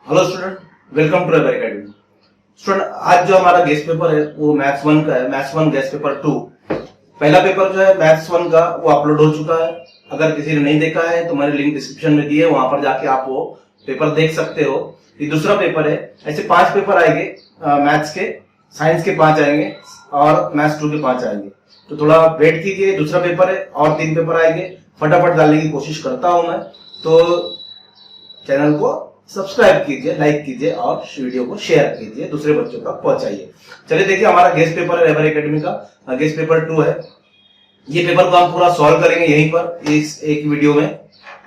Hello student, welcome to rubber academy. Student, आज जो हमारा गेस्ट पेपर है वो मैथ्स 1 का है। Maths 1 guest paper 2। पहला पेपर जो है मैथ्स 1 का वो अपलोड हो चुका है। अगर किसी ने नहीं देखा है तो मैंने लिंक डिस्क्रिप्शन में दी है, वहां पर जाके आप वो पेपर देख सकते हो। ये दूसरा पेपर है। ऐसे 5 पेपर आएंगे मैथ्स के, साइंस के 5 आएंगे और मैथ्स 2 के 5 आएंगे। तो थोड़ा वेट कीजिए, दूसरा पेपर है और 3 पेपर आएंगे। फटाफट डालने की कोशिश करता हूं मैं। तो चैनल को सब्सक्राइब कीजिए, लाइक कीजिए और वीडियो को शेयर कीजिए, दूसरे बच्चों तक पहुंचाइए। चलिए देखिए, हमारा गेस्ट पेपर है रबर एकेडमी का, गेस्ट पेपर 2 है। ये पेपर को हम पूरा सॉल्व करेंगे यहीं पर इस एक वीडियो में,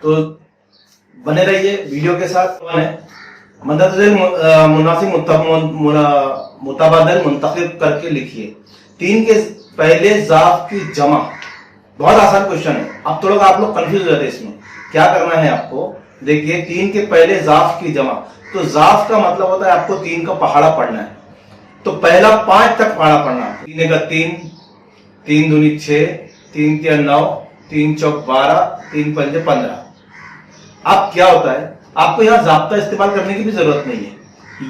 तो बने रहिए वीडियो के साथ। मुताबादल मुंतखब करके लिखिए। 3 के पहले जाफ की जमा। बहुत आसान क्वेश्चन है। अब थोड़ा आप लोग कंफ्यूज हो जाते हैं इसमें। क्या करना है आपको, देखिए 3 के पहले जाफ की जमा। तो जाफ का मतलब होता है आपको 3 का पहाड़ा पढ़ना है। तो पहला 5 तक पहाड़ा पढ़ना है। 3 का 3, 3 दूनी 6, 3 के 9, 3 चौक 12, 3 पंजे 15। अब क्या होता है, आपको यहाँ जाब्ता इस्तेमाल करने की भी जरूरत नहीं है।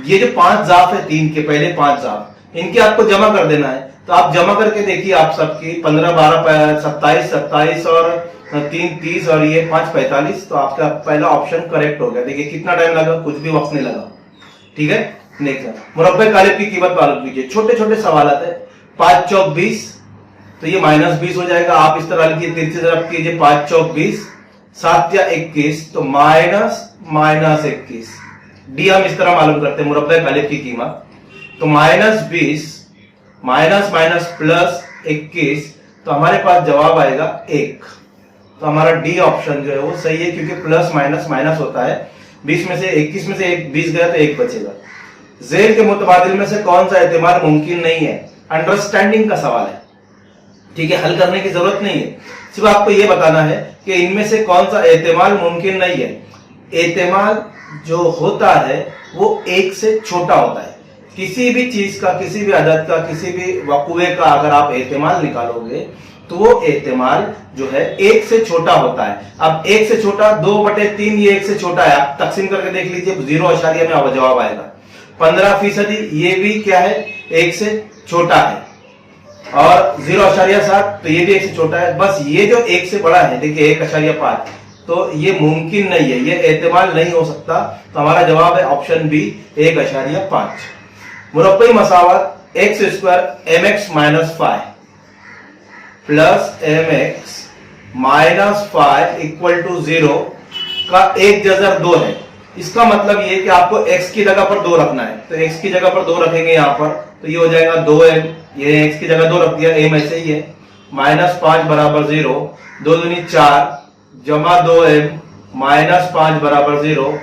ये जो 5 जाफ है, 3 के पहले 5 जाफ, इनके आपको जमा कर देना है। तो आप जमा करके देखिए, आप सबकी 15 12 27 27 और 3 30 और ये 5 45। तो आपका पहला ऑप्शन करेक्ट हो गया। देखिए कितना टाइम लगा, कुछ भी वक्त नहीं लगा। ठीक है, नेक्स्ट मुरब्बे कालिब की कीमत मालूम कीजिए। छोटे छोटे सवाल आते हैं। 5 चौक 20, तो ये -20 हो जाएगा। आप इस तरह लिखिए, 3 से जब कीजिए 5 चौक 20, 7 या 21, तो -21। डी हम इस तरह मालूम करते हैं, मुरब्बे कालिब की कीमत। तो -20 माइनस प्लस 21, तो हमारे पास जवाब आएगा 1। तो हमारा डी ऑप्शन जो है वो सही है, क्योंकि प्लस माइनस माइनस होता है। 20 में से 21 में से 20 गया तो 1 बचेगा। जेल के मुतबादिल में से कौन सा एहतिमाल मुमकिन नहीं है? अंडरस्टैंडिंग का सवाल है। ठीक है, हल करने की जरूरत नहीं है, सिर्फ आपको यह बताना है कि इनमें से कौन सा एहतिमाल मुमकिन नहीं है। एहतिमाल जो होता है वो 1 से छोटा होता है। किसी भी चीज का, किसी भी अदद का, किसी भी वक़ुए का अगर आप एहतिमाल निकालोगे तो वो एहतिमाल जो है 1 से छोटा होता है। अब 1 से छोटा 2/3, ये 1 से छोटा है। आप तकसीम करके देख लीजिए, 0 में जवाब आएगा। 15%, ये भी क्या है, 1 से छोटा है। और 0.7, तो ये भी 1 से छोटा है। बस ये जो 1 से बड़ा है, देखिए 1.5, तो ये मुमकिन नहीं है, ये एहतिमाल नहीं हो सकता। तो हमारा जवाब है ऑप्शन बी, 1.5। मुरब्बई मसावत x² mx-5 plus mx -5 equal to 0 का 1 जज़र 2 है। इसका मतलब ये कि आपको x की जगह पर 2 रखना है। तो x की जगह पर 2 रखेंगे यहाँ पर, तो ये हो जाएगा 2m। ये x की जगह 2 रख दिया, m ऐसे ही है। -5 बराबर 0, 2 दूनी 4 जमा 2m -5 बराबर 0।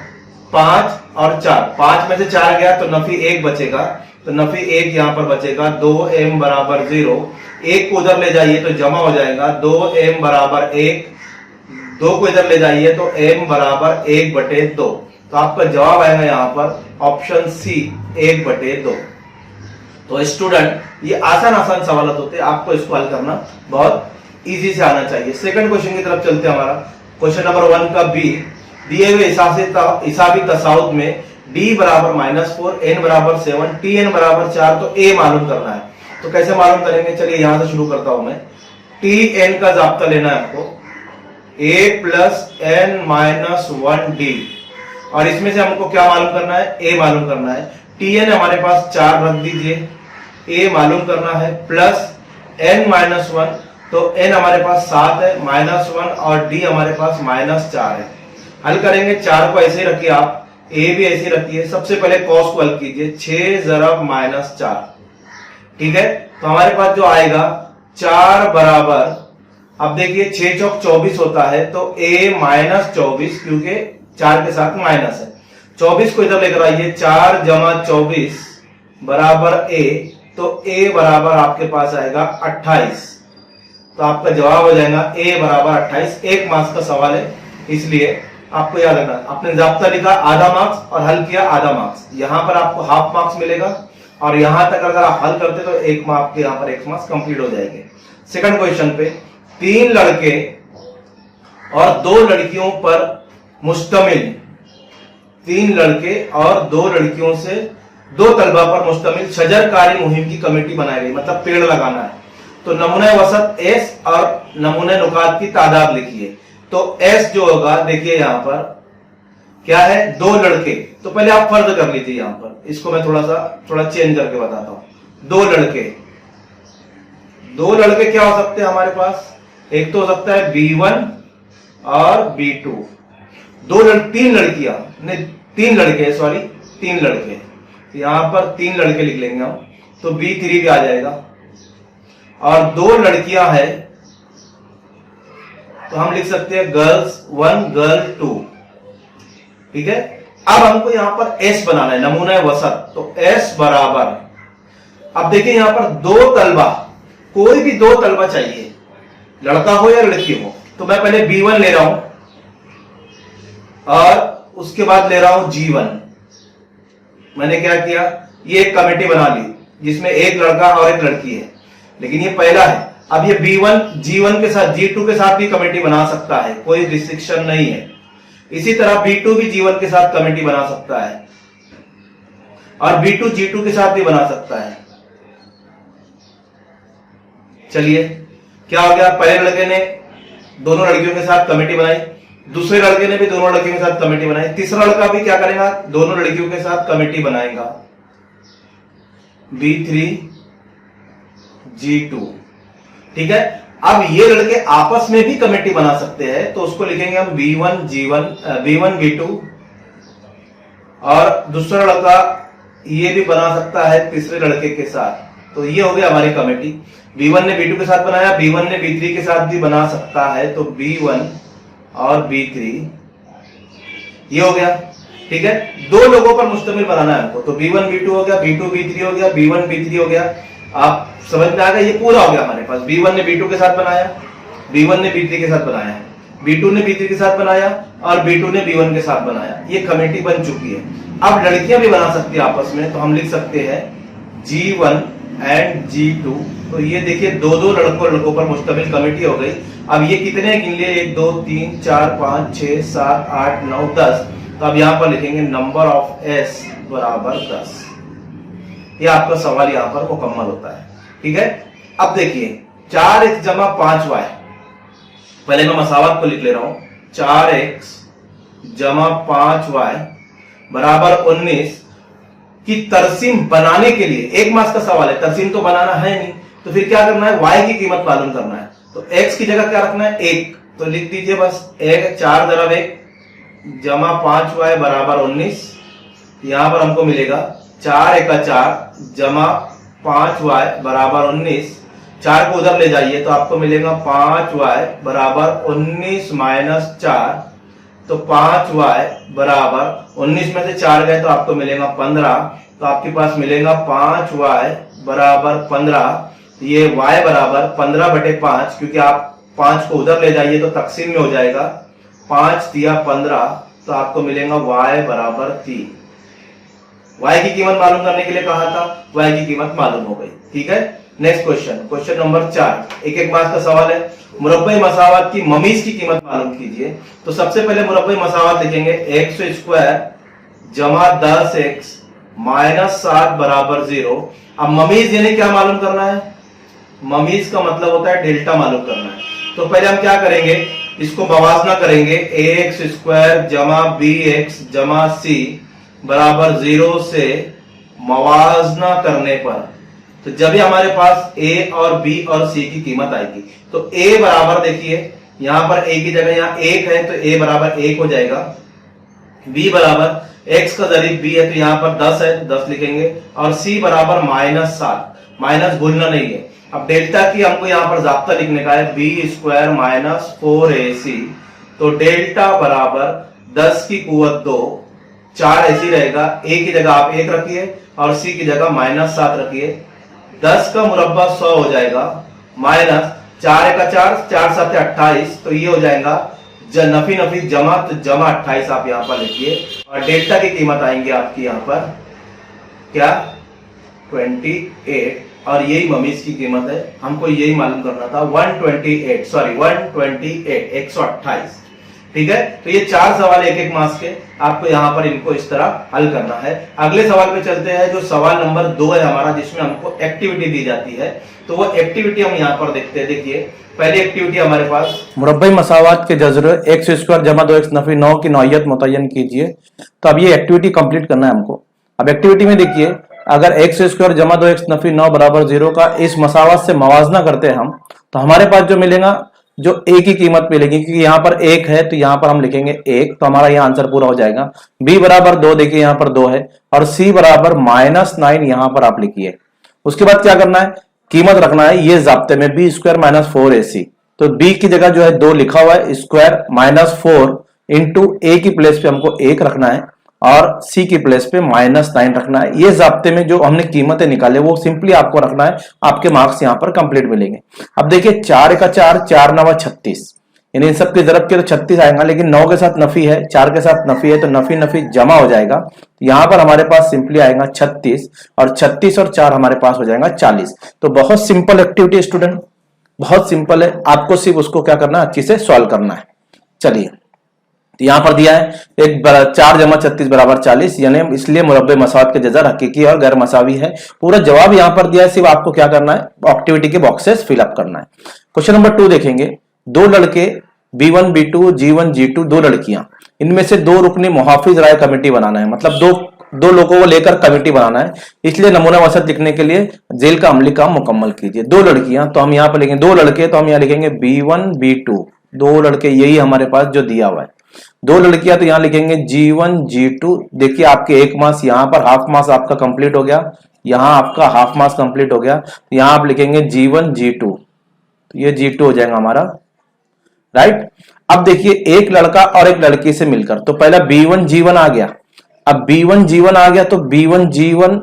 5 और 4, 5 में से 4 गया तो नफी 1 बचेगा। तो नफी 1 यहां पर बचेगा। 2m बराबर 0, 1 को उधर ले जाइए तो जमा हो जाएगा। 2m बराबर 1, 2 को इधर ले जाइए तो m बराबर 1/2। तो आपका जवाब आएगा यहां पर ऑप्शन सी, 1/2। तो स्टूडेंट, ये आसान सवाल होते हैं, आपको इसको हल करना बहुत इजी से आना चाहिए। सेकंड क्वेश्चन की तरफ चलते हैं। हमारा क्वेश्चन नंबर 1 का बी, दिए हुए हिसाबी तसाउद में d बराबर -4, n बराबर 7, tn बराबर 4, तो a मालूम करना है। तो कैसे मालूम करेंगे, चलिए यहां से शुरू करता हूं मैं। tn का जाब्ता लेना है आपको, a + n - 1d, और इसमें से हमको क्या मालूम करना है, a मालूम करना है। tn हमारे पास 4 रख दीजिए, a मालूम करना है, प्लस n - 1, तो n हमारे पास 7 है, -1, और d हमारे पास -4 है। हल करेंगे, 4 को ऐसे ही रखिए आप, a भी ऐसे रखिए। सबसे पहले cos को हल कीजिए, 6 ज़रब -4। ठीक है, तो हमारे पास जो आएगा 4 बराबर, अब देखिए 6 चौक 24 होता है, तो a -24, क्योंकि 4 के साथ माइनस है। 24 को इधर लेकर आइए, 4 जमा 24 बराबर a, तो a बराबर आपके पास आएगा 28। तो आपका जवाब हो जाएगा a बराबर 28। 1 मार्क्स का सवाल है, इसलिए आपको याद रखना, आपने जाब्ता लिखा आधा मार्क्स और हल किया आधा मार्क्स। यहां पर आपको हाफ मार्क्स मिलेगा, और यहां तक अगर आप हल करते तो 1 मार्क्स के यहां पर 1 मार्क्स कंप्लीट हो जाएंगे। सेकंड क्वेश्चन पे, 3 लड़के और 2 लड़कियों पर मुश्तमिल 3 लड़के और 2 लड़कियों से 2 तलबा पर मुश्तमिल शजरकारी मुहिम की कमेटी बनाई गई, मतलब पेड़ लगाना है। तो नमूना वसत S और नमूने नुकात की तादाद लिखिए। तो S जो होगा देखिए यहां पर क्या है, 2 लड़के। तो पहले आप फर्ज कर लीजिए, यहां पर इसको मैं थोड़ा चेंज करके बताता हूं। 2 लड़के, 2 लड़के क्या हो सकते हैं हमारे पास, एक तो हो सकता है B1 और B2। 3 लड़कियां नहीं, 3 लड़के, सॉरी 3 लड़के, यहां पर 3 लड़के लिख लेंगे हम, तो B3 भी आ जाएगा। और 2 लड़कियां हैं तो हम लिख सकते हैं गर्ल्स 1 गर्ल 2, ठीक है। अब हमको यहां पर S बनाना है, नमूना वसत। तो S बराबर, अब देखिए यहां पर 2 तलबा, कोई भी 2 तलबा चाहिए, लड़का हो या लड़की हो। तो मैं पहले B1 ले रहा हूं और उसके बाद ले रहा हूं G1। मैंने क्या किया, ये एक कमेटी बना ली जिसमें एक लड़का और एक लड़की है, लेकिन ये पहला है। अब ये B1 G1 के साथ G2 के साथ भी कमेटी बना सकता है, कोई रिस्ट्रिक्शन नहीं है। इसी तरह B2 भी G1 के साथ कमेटी बना सकता है और B2 G2 के साथ भी बना सकता है। चलिए क्या हो गया, पहले लड़के ने दोनों लड़कियों के साथ कमेटी बनाई, दूसरे लड़के ने भी दोनों लड़कियों के साथ कमेटी बनाई, तीसरा लड़का भी क्या करेगा, दोनों लड़कियों के साथ कमेटी बनाएगा, B3 G2, ठीक है। अब ये लड़के आपस में भी कमेटी बना सकते हैं, तो उसको लिखेंगे हम B1 B2, और दूसरा लड़का ये भी बना सकता है तीसरे लड़के के साथ। तो ये हो गया हमारी कमेटी। B1 ने B2 के साथ बनाया, B1 ने B3 के साथ भी बना सकता है, तो B1 और B3 ये हो गया, ठीक है। 2 लोगों पर मुश्तमिल बनाना है हमको, तो B1 B2 हो गया, B2 B3 हो गया, B1 B3 हो गया। आप समझ में आ गया, ये पूरा हो गया हमारे पास। B1 ने B2 के साथ बनाया, B1 ने B3 के साथ बनाया, B2 ने B3 के साथ बनाया और B2 ने B1 के साथ बनाया। ये कमेटी बन चुकी है। अब लड़कियां भी बना सकती है आपस में, तो हम लिख सकते हैं G1 एंड G2। तो ये देखिए 2 लड़कों पर मुश्तमिल कमेटी हो गई। अब ये कितने गिन लिए, 1 2 3 4 5 6 7 8 9 10। तो अब यहां पर लिखेंगे नंबर ऑफ S बराबर 10। ये आपका सवाल यहां पर मुकम्मल होता है, ठीक है। अब देखिए 4x जमा 5y, पहले मैं मसावत को लिख ले रहा हूं, 4x जमा 5y बराबर 19 की तरसीम बनाने के लिए, 1 मास का सवाल है, तरसीम तो बनाना है नहीं, तो फिर क्या करना है, y की कीमत मालूम करना है। तो x की जगह क्या रखना है, 1, तो लिख दीजिए बस 4 दरब 1 जमा 5y बराबर 19। यहां पर हमको मिलेगा 4 एका 4 जमा 5y बराबर 19। 4 को उधर ले जाइए तो आपको मिलेगा 5y बराबर 19 माइनस 4। तो 5y बराबर 19 में से 4 गए तो आपको मिलेगा 15। तो आपके पास मिलेगा 5y बराबर 15। ये y बराबर 15/5, क्योंकि आप 5 को उधर ले जाइए तो तकसीम में हो जाएगा, 5 दिया 15, तो आपको मिलेगा y बराबर 3। y की कीमत मालूम करने के लिए कहा था, y की कीमत मालूम हो गई, ठीक है। नेक्स्ट क्वेश्चन नंबर 4, एक मास का सवाल है। मुरब्बे मसावत की ममीज की कीमत मालूम कीजिए। तो सबसे पहले मुरब्बे मसावत लिखेंगे, x² जमा 10x माइनस 7 बराबर 0। अब ममीज यानी क्या मालूम करना है, ममीज का मतलब होता है डेल्टा मालूम करना है। तो पहले हम क्या करेंगे, इसको मवाजना करेंगे, ax² जमा bx जमा c बराबर 0 से मवाजना करने पर, तो जब भी हमारे पास a और b और c की कीमत आएगी, तो a बराबर देखिए यहां पर a की जगह यहां 1 है, तो a बराबर 1 हो जाएगा। b बराबर x का जरीब b है, तो यहां पर 10 है, 10 लिखेंगे। और c बराबर -7, माइनस भूलना नहीं है। अब डेल्टा की हमको यहां पर जाब्ता लिखने का है, b² माइनस 4ac। तो डेल्टा बराबर 10 की कुवत 2, 4 ऐसी रहेगा, a की जगह आप 1 रखिए और c की जगह -7 रखिए। 10 का मुरब्बा 100 हो जाएगा, माइनस 4 एका 4, 4 7 28, तो ये हो जाएगा नफी नफी जमा, तो जमा 28 आप यहां पर लिखिए। और डेल्टा की कीमत आएंगे आपकी यहां पर क्या, 28। और यही ममीज की कीमत है, हमको यही मालूम करना था, 128, 128, 128, ठीक है, तो ये 4 सवाल एक एक मार्क्स के, आपको यहाँ पर इनको इस तरह हल करना है। अगले सवाल पे चलते हैं, जो सवाल नंबर 2 है हमारा, जिसमें हमको एक्टिविटी दी जाती है। तो वो एक्टिविटी हम यहाँ पर देखते हैं। देखिए पहली एक्टिविटी हमारे पास, मुरब्बई मसावात के जज्र x स्क्वायर जमा 2x नफी 9 की नौयत मुतय्यन कीजिए। तो अब ये एक्टिविटी कंप्लीट करना है हमको। अब एक्टिविटी में देखिए, अगर x स्क्वायर जमा 2x नफी 9 बराबर 0 का इस मसावत से मवाजना करते हैं हम, तो हमारे पास जो मिलेगा, जो a की कीमत मिलेगी, क्योंकि यहाँ पर 1 है तो यहाँ पर हम लिखेंगे 1, तो हमारा यहाँ आंसर पूरा हो जाएगा। b बराबर 2, देखिए यहाँ पर 2 है, और c बराबर -9 यहाँ पर आप लिखिए। उसके बाद क्या करना है, कीमत रखना है ये जाब्ते में b स्क्वायर -4ac। तो b की जगह जो है 2 लिखा हुआ है, स्क्वायर -4 इंटू a की प्लेस पे हमको 1 रखना है और c की प्लेस पे -9 रखना है। ये जाब्ते में जो हमने कीमतें निकाले वो सिंपली आपको रखना है, आपके मार्क्स यहाँ पर कंप्लीट मिलेंगे। अब देखिए 4 का 4, 4 9 36, यानी इन सब के जरब के तो 36 आएगा, लेकिन 9 के साथ नफी है, 4 के साथ नफी है, तो नफी नफी जमा हो जाएगा। यहाँ पर हमारे पास सिंपली आएगा 36, और 36 और 4 हमारे पास हो जाएगा 40। तो बहुत सिंपल एक्टिविटी स्टूडेंट, बहुत सिंपल है, आपको सिर्फ उसको क्या करना है, अच्छी से सॉल्व करना है। चलिए, तो यहां पर दिया है 4 जमा 36 बराबर 40, यानी इसलिए मुरब्बे मसावत के जज़र हकीकी और गैर मसावी है। पूरा जवाब यहां पर दिया है, सिर्फ आपको क्या करना है, एक्टिविटी के बॉक्सेस फिलअप करना है। क्वेश्चन नंबर 2 देखेंगे, 2 लड़के B1 B2 G1 G2, 2 लड़कियां, इनमें से 2 रुकनी मुहाफिज राय कमेटी बनाना है, मतलब दो लोगों को लेकर कमेटी बनाना है, इसलिए नमूना वसत लिखने के लिए जेल का अमली काम मुकम्मल कीजिए। 2 लड़कियां, तो हम यहाँ पर लिखेंगे 2 लड़के, तो हम यहाँ लिखेंगे B1 B2, 2 लड़के, यही हमारे पास जो दिया हुआ है। 2 लड़कियां, तो यहाँ लिखेंगे G1 G2। देखिए आपके 1 मास यहाँ पर हाफ मास आपका कंप्लीट हो गया, यहाँ आपका हाफ मास कंप्लीट हो गया, यहाँ आप लिखेंगे G1 G2, तो ये G2 हो जाएगा हमारा, राइट। अब देखिए एक लड़का और एक लड़की से मिलकर, तो पहला B1 G1 आ गया, अब B1 G1 आ गया, तो B1 G1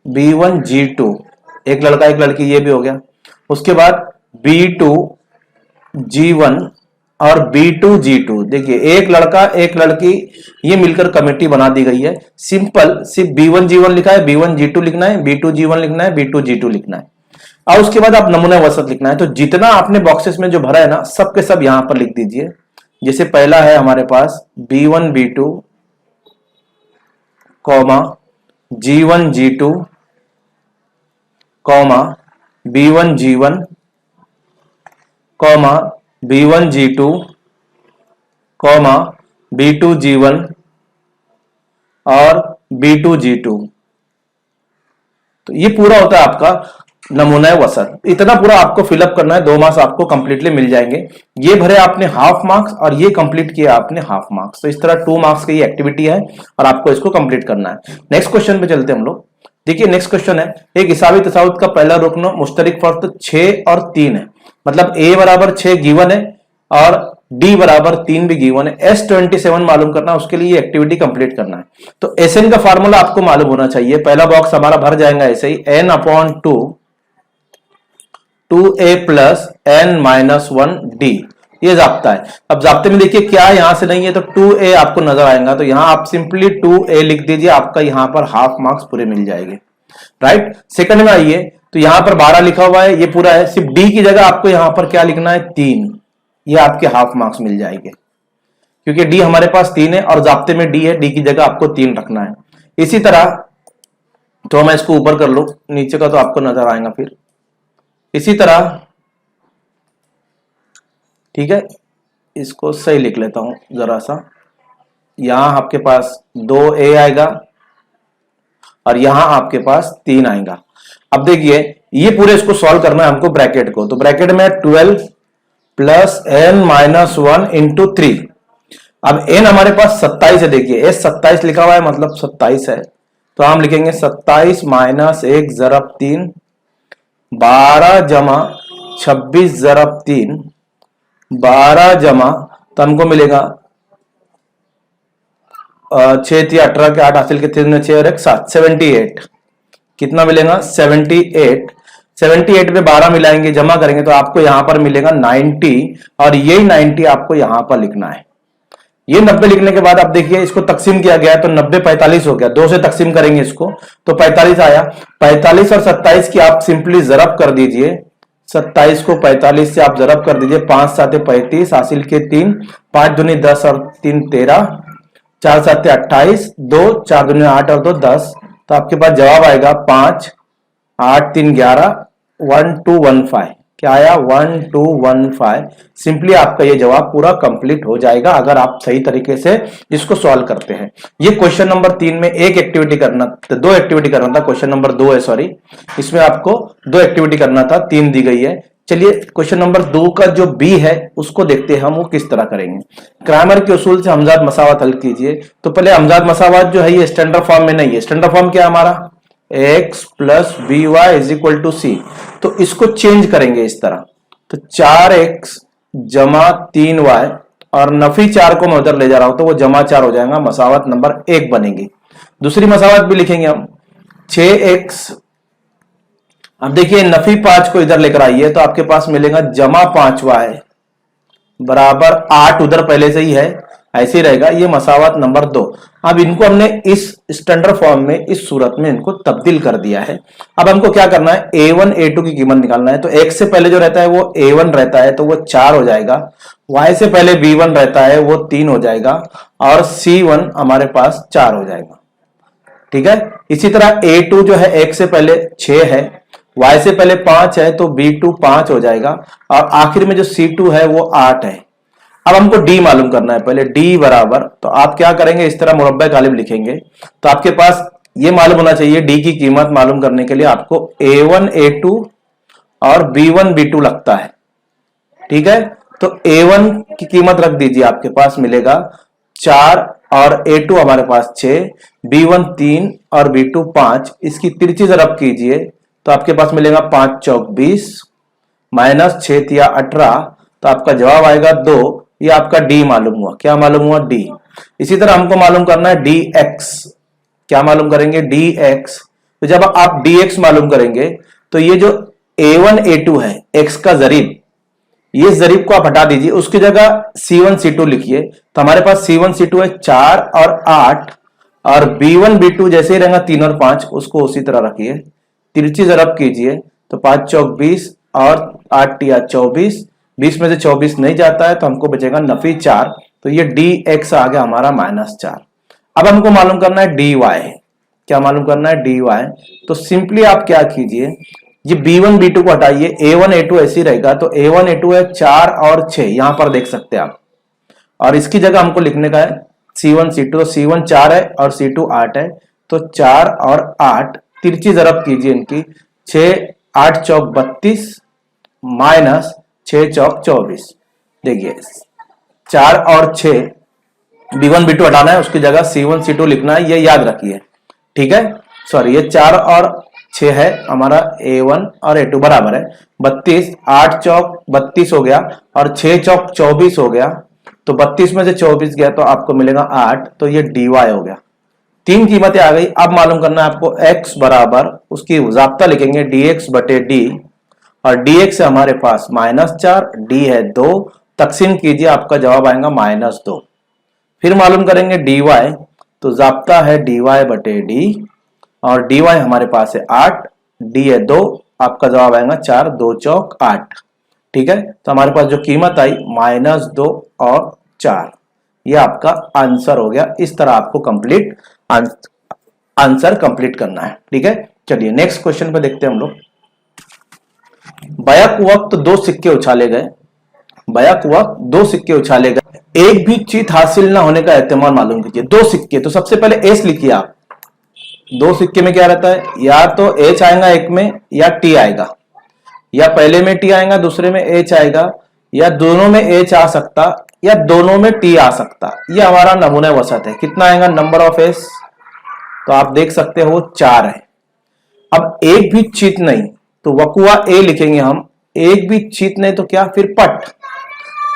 B1 G2, एक लड़का एक लड़की, ये भी हो गया। उसके बाद B2 G1 और B2 G2, देखिए एक लड़का एक लड़की, ये मिलकर कमेटी बना दी गई है। सिंपल, सिर्फ B1 G1 लिखा है, B1 G2 लिखना है, B2 G1 लिखना है, B2 G2 लिखना है, और उसके बाद आप नमूना वसत लिखना है। तो जितना आपने बॉक्सेस में जो भरा है ना, सब के सब यहां पर लिख दीजिए। जैसे पहला है हमारे पास B1 B2, G1 G2, B1 G1, B1 G2, B2 G1 और B2 G2। तो ये पूरा होता है आपका नमूना वसत। इतना पूरा आपको फिलअप करना है, 2 मार्क्स आपको कंप्लीटली मिल जाएंगे। ये भरे आपने हाफ मार्क्स और ये कंप्लीट किया आपने हाफ मार्क्स, तो इस तरह 2 मार्क्स की एक्टिविटी है और आपको इसको कंप्लीट करना है। नेक्स्ट क्वेश्चन पे चलते हैं हम लोग। देखिए नेक्स्ट क्वेश्चन है, एक हिसाबी तसाउत का पहला रुकन मुश्तरिक फर्क 6 और 3 है, मतलब a बराबर 6 गिवन है और d बराबर 3 भी गिवन है। S27 मालूम करना, उसके लिए एक्टिविटी कंप्लीट करना है। तो Sn का फार्मूला आपको मालूम होना चाहिए। पहला बॉक्स हमारा भर जाएगा ऐसे ही, n/2 2a प्लस n-1d, ये जाब्ता है। अब जाब्ते में देखिए क्या यहां से नहीं है, तो 2a आपको नजर आएगा, तो यहां आप सिंपली 2a लिख दीजिए, आपका यहां पर हाफ मार्क्स पूरे मिल जाएंगे, राइट। सेकंड में आइए, तो यहां पर 12 लिखा हुआ है, ये पूरा है, सिर्फ d की जगह आपको यहां पर क्या लिखना है, 3, ये आपके हाफ मार्क्स मिल जाएंगे, क्योंकि d हमारे पास 3 है और जाब्ते में d है, d की जगह आपको 3 रखना है। इसी तरह, तो मैं इसको ऊपर कर लूं, नीचे का तो आपको नजर आएगा फिर। इसी तरह, ठीक है, इसको सही लिख लेता हूं जरा सा, यहां आपके पास 2a आएगा और यहां आपके पास 3 आएगा। अब देखिए ये पूरे इसको सॉल्व करना है हमको ब्रैकेट को, तो ब्रैकेट में 12 प्लस n-1 इंटू 3। अब n हमारे पास 27 है, देखिए s 27 लिखा हुआ है, मतलब 27 है, तो हम लिखेंगे 27 माइनस 1 ज़रब 3, 12 जमा 26 ज़रब 3, 12 जमा, तो हमको मिलेगा 6 थी 18 के 8 हासिल के 3 में 6 और 1 7, 78। कितना मिलेगा, 78। 78 पे 12 मिलाएंगे, जमा करेंगे तो आपको यहां पर मिलेगा 90, और यही 90 आपको यहां पर लिखना है। ये 90 लिखने के बाद आप देखिए इसको तकसीम किया गया है, तो 90 45 हो गया, 2 से तकसीम करेंगे इसको तो 45 आया। 45 और 27 की आप सिंपली जरब कर दीजिए, 27 को 45 से आप जरब कर दीजिए, 5 साते 35, हासिल के 3, 5 दूनी 10 और 3 13, 4 साते 28, 2 4 दूनी 8 और 2 10। तो आपके पास जवाब आएगा 5 8 3 11 1215। क्या आया? 1215। सिंपली आपका ये जवाब पूरा कंप्लीट हो जाएगा अगर आप सही तरीके से इसको सॉल्व करते हैं। ये क्वेश्चन नंबर 3 में एक एक्टिविटी करना, दो एक्टिविटी करना था। क्वेश्चन नंबर 2 है, सॉरी, इसमें आपको दो एक्टिविटी करना था, 3 दी गई है। चलिए क्वेश्चन नंबर 2 का जो बी है उसको देखते हैं हम वो किस तरह करेंगे। क्रामर के उसूल से हमजाद मसावत हल कीजिए। तो पहले हमजाद मसावत जो है ये स्टैंडर्ड फॉर्म में नहीं है। स्टैंडर्ड फॉर्म क्या है हमारा? x plus B Y is equal to C. तो इसको चेंज करेंगे इस तरह, तो 4x जमा 3y और नफी 4 को मैं उधर ले जा रहा हूं तो वो जमा 4 हो जाएगा, मसावत नंबर 1 बनेगी। दूसरी मसावत भी लिखेंगे हम, 6x, अब देखिए नफी 5 को इधर लेकर आइए तो आपके पास मिलेगा जमा 5y बराबर 8, उधर पहले से ही है, ऐसे ही रहेगा। ये मसावत नंबर 2। अब इनको हमने इस स्टैंडर्ड फॉर्म में, इस सूरत में इनको तब्दील कर दिया है। अब हमको क्या करना है? a1 a2 की कीमत निकालना है। तो x से पहले जो रहता है वो a1 रहता है तो वो 4 हो जाएगा, y से पहले b1 रहता है वो 3 हो जाएगा और c1 हमारे पास 4 हो जाएगा। ठीक है, इसी तरह a2 जो है x से पहले 6 है, y से पहले 5 है तो b2 5 हो जाएगा और आखिर में जो c2 है वो 8 है। अब हमको d मालूम करना है। पहले d बराबर, तो आप क्या करेंगे? इस तरह मुरब्बा गालिब लिखेंगे। तो आपके पास ये मालूम होना चाहिए, d की कीमत मालूम करने के लिए आपको a1 a2 और b1 b2 लगता है। ठीक है, तो a1 की कीमत रख दीजिए, आपके पास मिलेगा 4 और a2 हमारे पास 6, b1 3 और b2 5। इसकी तिरछी जरब कीजिए तो आपके पास मिलेगा 5 चौक 20 माइनस 6 तिया 18, तो आपका जवाब आएगा 2। ये आपका d मालूम हुआ। क्या मालूम हुआ? d। इसी तरह हमको मालूम करना है dx। क्या मालूम करेंगे? dx। तो जब आप dx मालूम करेंगे तो ये जो a1 a2 है, x का जरीब, ये जरीब को आप हटा दीजिए, उसकी जगह c1 c2 लिखिए। तो हमारे पास c1 c2 है 4 और 8 और b1 b2 जैसे ही रहेगा 3 और 5 उसको उसी तरह रखिए, तिरछी जरब कीजिए तो 5 चौक 20 और 8 टिया 24, 20 में से 24 नहीं जाता है तो हमको बचेगा नफी 4। तो ये dx आ गया हमारा -4। अब हमको मालूम करना है dy। क्या मालूम करना है? dy। तो सिंपली आप क्या कीजिए, ये b1 b2 को हटाइए, a1 a2 ऐसे ही रहेगा। तो a1 a2 है 4 और 6, यहां पर देख सकते हैं आप, और इसकी जगह हमको लिखने का है c1 c2। तो c1 4 है और c2 8 है, तो 4 और 8 तिरछी जरब कीजिए इनकी, 6 8 चौक 32 माइनस 6 चौक 24। देखिए 4 और 6 b1 b2 हटाना है, उसकी जगह c1 c2 लिखना है, ये याद रखिए। ठीक है, सॉरी, ये 4 और 6 है हमारा a1 और a2 बराबर है 32, 8 चौक 32 हो गया और 6 चौक 24 हो गया। तो 32 में से 24 गया तो आपको मिलेगा 8, तो ये dy हो गया। 3 कीमतें आ गई। अब मालूम करना है आपको x बराबर, उसकी जाब्ता लिखेंगे dx बटे d, और dx है हमारे पास -4, d है 2, तकसीम कीजिए आपका जवाब आएगा -2। फिर मालूम करेंगे dy, तो जाब्ता है dy बटे d और dy हमारे पास है 8, d है 2, आपका जवाब आएगा 4, 2 चौक 8। ठीक है, तो हमारे पास जो कीमत आई -2 और 4, ये आपका आंसर हो गया। इस तरह आपको कंप्लीट आंसर कंप्लीट करना है। ठीक है, चलिए नेक्स्ट क्वेश्चन पे देखते हैं हम लोग। बैक वक्त 2 सिक्के उछाले गए, बैक वक्त 2 सिक्के उछाले गए, एक भी चीज हासिल ना होने का एहतमाल मालूम कीजिए। 2 सिक्के, तो सबसे पहले एस लिखिए आप। 2 सिक्के में क्या रहता है? या तो एच आएगा एक में या टी आएगा, या पहले में टी आएगा दूसरे में एच आएगा, या दोनों में एच आ सकता या दोनों में टी आ सकता। ये हमारा नमूना वसत है। कितना आएगा नंबर ऑफ एस? तो आप देख सकते हो 4 है। अब एक भी चीत नहीं तो वकुआ ए लिखेंगे हम। एक भी चीत नहीं तो क्या? फिर पट।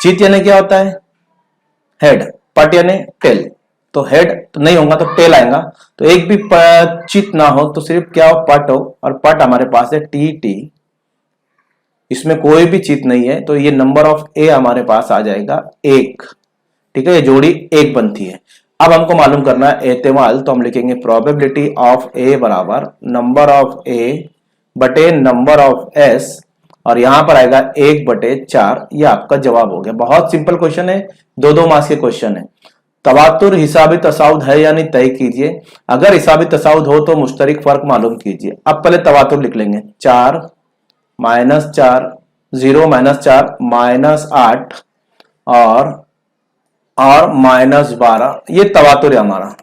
चीत यानी क्या होता है? हेड। पट यानी टेल। तो हेड तो नहीं होगा तो टेल आएगा। तो एक भी चित ना हो तो सिर्फ क्या हो? पट हो, और पट हमारे पास है टी टी, इसमें कोई भी चित नहीं है, तो ये नंबर ऑफ ए हमारे पास आ जाएगा 1। ठीक है, ये जोड़ी 1 बनती है। अब हमको मालूम करना है एहतिमाल, तो हम लिखेंगे प्रोबेबिलिटी ऑफ ए बराबर नंबर ऑफ ए बटे नंबर ऑफ एस और यहां पर आएगा 1/4। ये आपका जवाब हो गया। बहुत सिंपल क्वेश्चन है, 2-2 मार्क्स के क्वेश्चन है। तवातुर हिसाबी तसाउद है या नहीं तय कीजिए। अगर हिसाबी तसाउद हो तो मुश्तरिक फर्क मालूम कीजिए। अब पहले तवातुर लिख लेंगे। 4 -4 0 -4 -8 और -12, ये तवातुर है हमारा।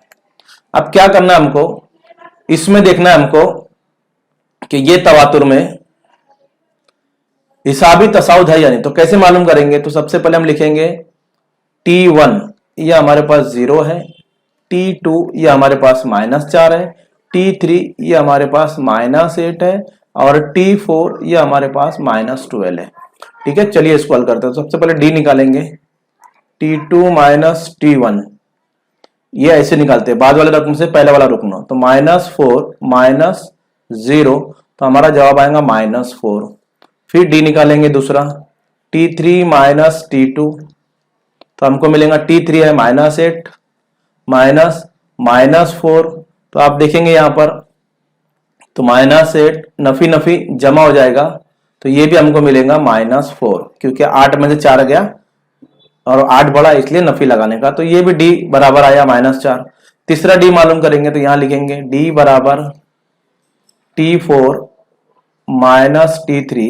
अब क्या करना है हमको, इसमें देखना है हमको कि ये तवातुर में हिसाबी तसाउद है या नहीं। तो कैसे मालूम करेंगे, तो सबसे पहले हम लिखेंगे T1 ये हमारे पास 0 है, T2 ये हमारे पास -4 है, T3 ये हमारे पास -8 है और T4 ये हमारे पास -12 है। ठीक है, चलिए इसको हल करते हैं। सबसे पहले D निकालेंगे, T2 -T1 ये ऐसे निकालते हैं, बाद वाले रकम से पहले वाला रुकना। तो -4 -0 तो हमारा जवाब आएगा -4। फिर D निकालेंगे दूसरा, T3 -T2 तो हमको मिलेगा T3 है -8 -4। तो आप देखेंगे यहां पर तो -8 नफी नफी जमा हो जाएगा, तो ये भी हमको मिलेगा -4, क्योंकि 8 में से 4 गया और 8 बढ़ा इसलिए नफी लगाने का। तो ये भी D बराबर आया -4। तीसरा D मालूम करेंगे तो यहां लिखेंगे D बराबर T4 -T3।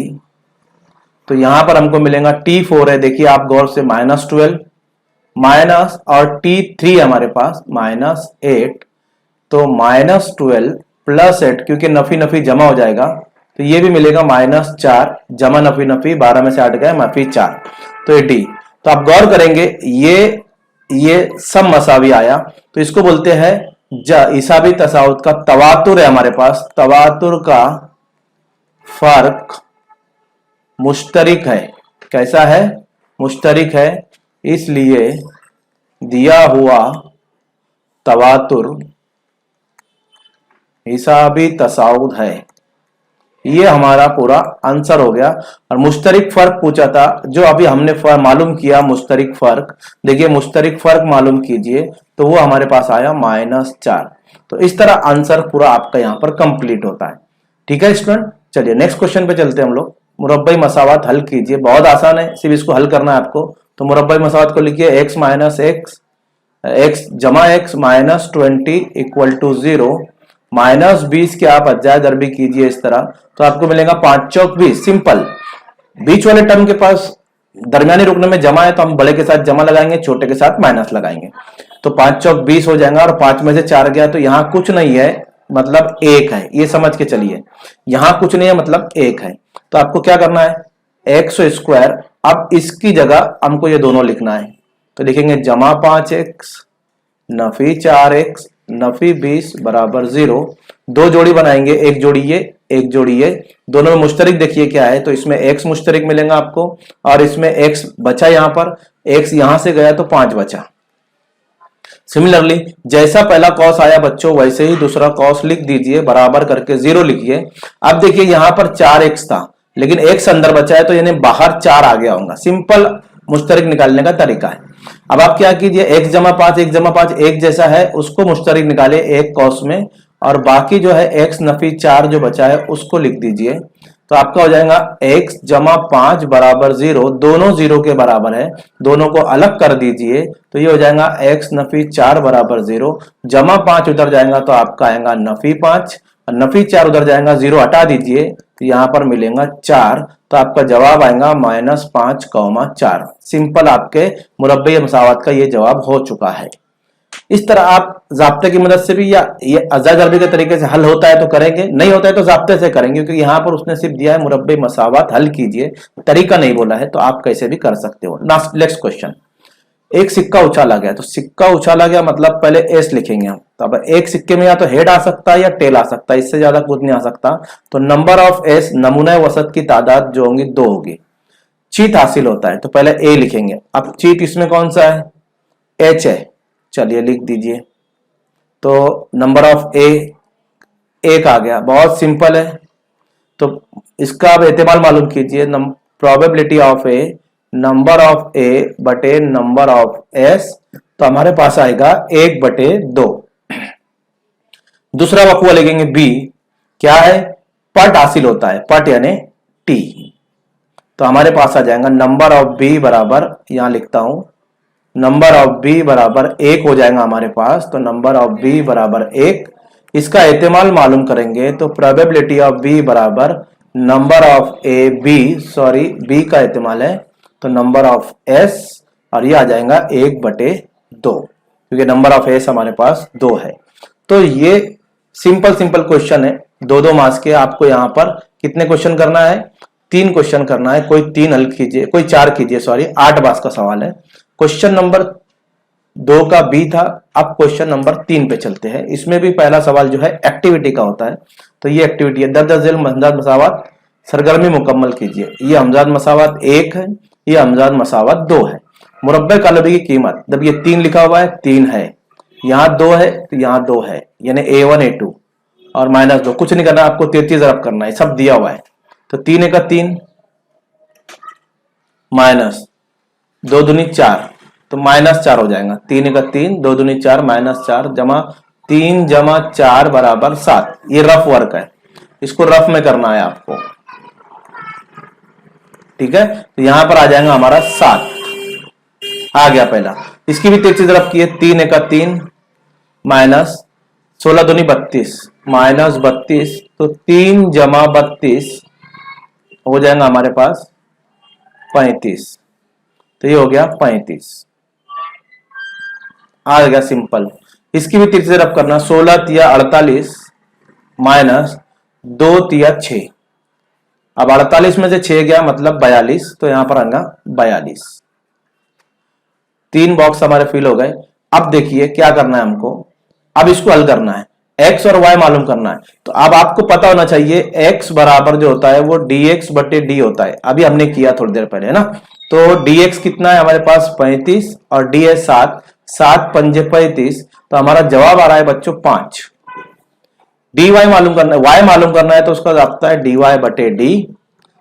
तो यहां पर हमको मिलेगा T4 है, देखिए आप गौर से -12 माइनस और T3 हमारे पास -8। तो -12 +8 क्योंकि नफी नफी जमा हो जाएगा, तो ये भी मिलेगा -4 जमा नफी नफी 12 में से 8 गए माफी 4, तो ये D। तो आप गौर करेंगे ये सब मसावी आया, तो इसको बोलते हैं हिसाबी तसाउद का तवातुर है हमारे पास। तवातुर का फर्क मुश्तरिक है। कैसा है? मुश्तरिक है, इसलिए दिया हुआ तवातुर हिसाबी तसाउद है। ये हमारा पूरा आंसर हो गया। और मुश्तरिक फर्क पूछा था, जो अभी हमने मालूम किया मुश्तरिक फर्क, देखिए मुश्तरिक फर्क मालूम कीजिए, तो वो हमारे पास आया -4। तो इस तरह आंसर पूरा आपका यहां पर कंप्लीट होता है। ठीक है स्टूडेंट, चलिए नेक्स्ट क्वेश्चन पे चलते हैं हम लोग। मुरब्बई मसावत हल कीजिए, बहुत आसान है, सिर्फ इसको हल करना है आपको। तो मुरब्बई मसावत को लिखिए x जमा x -20 = 0, -20 के आप अज्जाए दरबी कीजिए इस तरह, तो आपको मिलेगा 5 चौक 20। सिंपल, बीच वाले टर्म के पास दरमियानी रुकने में जमा है तो हम बड़े के साथ जमा लगाएंगे, छोटे के साथ माइनस लगाएंगे, तो 5 चौक 20 हो जाएगा। और 5 में से 4 गया, तो यहां कुछ नहीं है मतलब 1 है, ये समझ के चलिए। यहां कुछ नहीं है मतलब 1 है। तो आपको क्या करना है, x²। अब इसकी जगह हमको ये दोनों लिखना है, तो लिखेंगे जमा 5x नफी 4x नफी 20 बराबर 0। दो जोड़ी बनाएंगे, एक जोड़ी ये एक जोड़ी ये, दोनों में मुश्तरिक देखिए क्या है, तो इसमें x मुश्तरिक मिलेगा आपको और इसमें x बचा, यहां पर x यहां से गया तो 5 बचा। सिमिलरली जैसा पहला कॉस आया बच्चों, वैसे ही दूसरा कॉस लिख दीजिए, बराबर करके 0 लिखिए। अब देखिए यहां पर 4x था लेकिन x अंदर बचा है, तो यानी बाहर 4 आ गया होगा। सिंपल मुश्तरिक निकालने का तरीका है। अब आप क्या कीजिए, x जमा 5 एक जैसा है, उसको मुश्तरिक निकाले एक कॉस में, और बाकी जो है x नफी 4 जो बचा है उसको लिख दीजिए। तो आपका हो जाएगा x जमा 5 बराबर 0, दोनों 0 के बराबर है, दोनों को अलग कर दीजिए, तो ये हो जाएगा x नफी 4 बराबर 0, जमा 5 उधर जाएगा तो आपका आएगा नफी 5, और नफी 4 उधर जाएगा, 0 हटा दीजिए तो यहां पर मिलेगा 4, तो आपका जवाब आएगा -5,4। सिंपल आपके मुरब्बई मसावत का ये जवाब हो चुका है। इस तरह आप जाब्ते की मदद से भी या ये अज़ा ज़रबी के तरीके से हल होता है तो करेंगे, नहीं होता है तो जाब्ते से करेंगे, क्योंकि यहाँ पर उसने सिर्फ दिया है मुरब्बई मसावत हल कीजिए, तरीका नहीं बोला है, तो आप कैसे भी कर सकते हो। नेक्स्ट क्वेश्चन, एक सिक्का उछाला गया, तो सिक्का उछाला गया मतलब पहले एस लिखेंगे हम। तो अब एक सिक्के में या तो हेड आ सकता है या टेल आ सकता है, इससे ज्यादा कुछ नहीं आ सकता। तो नंबर ऑफ एस नमूना वसत की तादाद जो होंगी 2 होगी। चीट हासिल होता है तो पहले ए लिखेंगे। अब चीट इसमें कौन सा है, एच है, चलिए लिख दीजिए। तो नंबर ऑफ ए 1 आ गया, बहुत सिंपल है। तो इसका अब एहतिमाल मालूम कीजिए, probability of A number of A बटे नंबर ऑफ एस, तो हमारे पास आएगा 1/2। दूसरा वकूआ लिखेंगे बी, क्या है, पट हासिल होता है, पट यानी टी। तो हमारे पास आ जाएगा नंबर ऑफ बी बराबर, यहां लिखता हूं, नंबर ऑफ बी बराबर 1 हो जाएगा हमारे पास। तो नंबर ऑफ बी बराबर 1, इसका एहतिमाल मालूम करेंगे तो प्रोबेबिलिटी ऑफ बी बराबर number of A B, sorry B का एहतिमाल है तो नंबर ऑफ एस, और ये आ जाएगा 1/2, क्योंकि नंबर ऑफ एस हमारे पास 2 है। तो ये सिंपल क्वेश्चन है, 2-2 मार्क्स के। आपको यहाँ पर कितने क्वेश्चन करना है? 3 क्वेश्चन करना है। कोई 3 हल कीजिए, कोई 4 कीजिए, सॉरी 8 मार्क्स का सवाल है। क्वेश्चन नंबर 2 का बी था, अब क्वेश्चन नंबर 3 पे चलते हैं। इसमें भी पहला सवाल जो है एक्टिविटी का होता है। तो ये एक्टिविटी है 10-10 जेल हमजाद मसावत सरगर्मी मुकम्मल कीजिए। ये हमजाद मसावत 1 है, ये हमजाद मसावत 2 है। मुरब्बे कालबी की कीमत, जब ये 3 लिखा हुआ है 3 है, यहाँ 2 है तो यहाँ 2 है, यानी A1 A2 और -2, कुछ नहीं करना आपको, 33 ज़रब करना है, सब दिया हुआ है। तो 3 का 3 माइनस 2 दूनी 4, तो -4 हो जाएगा। 3 का 3, 2 दूनी 4, -4 जमा 3 जमा 4 बराबर 7। ये रफ वर्क है, इसको रफ में करना है आपको, ठीक है। तो यहां पर आ जाएगा हमारा 7 आ गया पहला। इसकी भी 33 ज़रब की है, 3 का 3 माइनस 16 दूनी 32 -32, तो 3 जमा 32 हो जाएगा हमारे पास 35। तो ये हो गया 35, आ गया सिंपल। इसकी भी 33 ज़रब करना, 16 तिया 48 माइनस 2 तिया 6। अब 48 में से 6 गया मतलब 42, तो यहां पर आएगा 42। 3 बॉक्स हमारे फिल हो गए। अब देखिए क्या करना है हमको, अब इसको हल करना है, x और y मालूम करना है। तो अब आपको पता होना चाहिए x बराबर जो होता है वो dx/d होता है। अभी हमने किया थोड़ी देर पहले, है ना। तो dx कितना है हमारे पास 35 और d है 7, 7 पंजे 35, तो हमारा जवाब आ रहा है बच्चों 5। dy मालूम करना है, y मालूम करना है, तो उसका जाता है dy/d।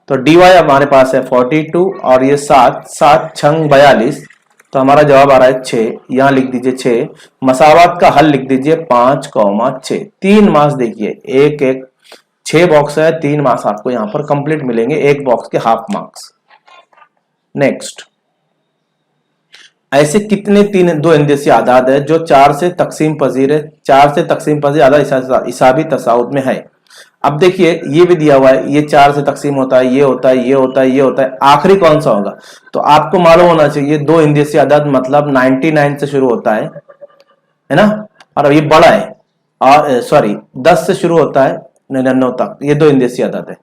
तो dy हमारे पास है 42 और ये 7, 7 छंग 42, तो हमारा जवाब आ रहा है 6। यहां लिख दीजिए 6। मसावत का हल लिख दीजिए 5,6। 3 मार्क्स देखिए, 1 6 बॉक्स है, 3 मार्क्स आपको यहां पर कंप्लीट मिलेंगे, 1 बॉक्स के हाफ मार्क्स। नेक्स्ट, ऐसे कितने 2 हिंदसी आदाद है जो 4 से तकसीम पजीर है? 4 से तकसीम पजीर आदाद हिसाबी तसाउद में है। अब देखिए ये भी दिया हुआ है, ये 4 से तकसीम होता है, ये होता है, ये होता है, ये होता है, आखिरी कौन सा होगा? तो आपको मालूम होना चाहिए 2 हिंदसी आदाद मतलब 99 से शुरू होता है ना, और ये बड़ा है, और सॉरी 10 से शुरू होता है 99 तक, ये 2 हिंदसी आदाद है।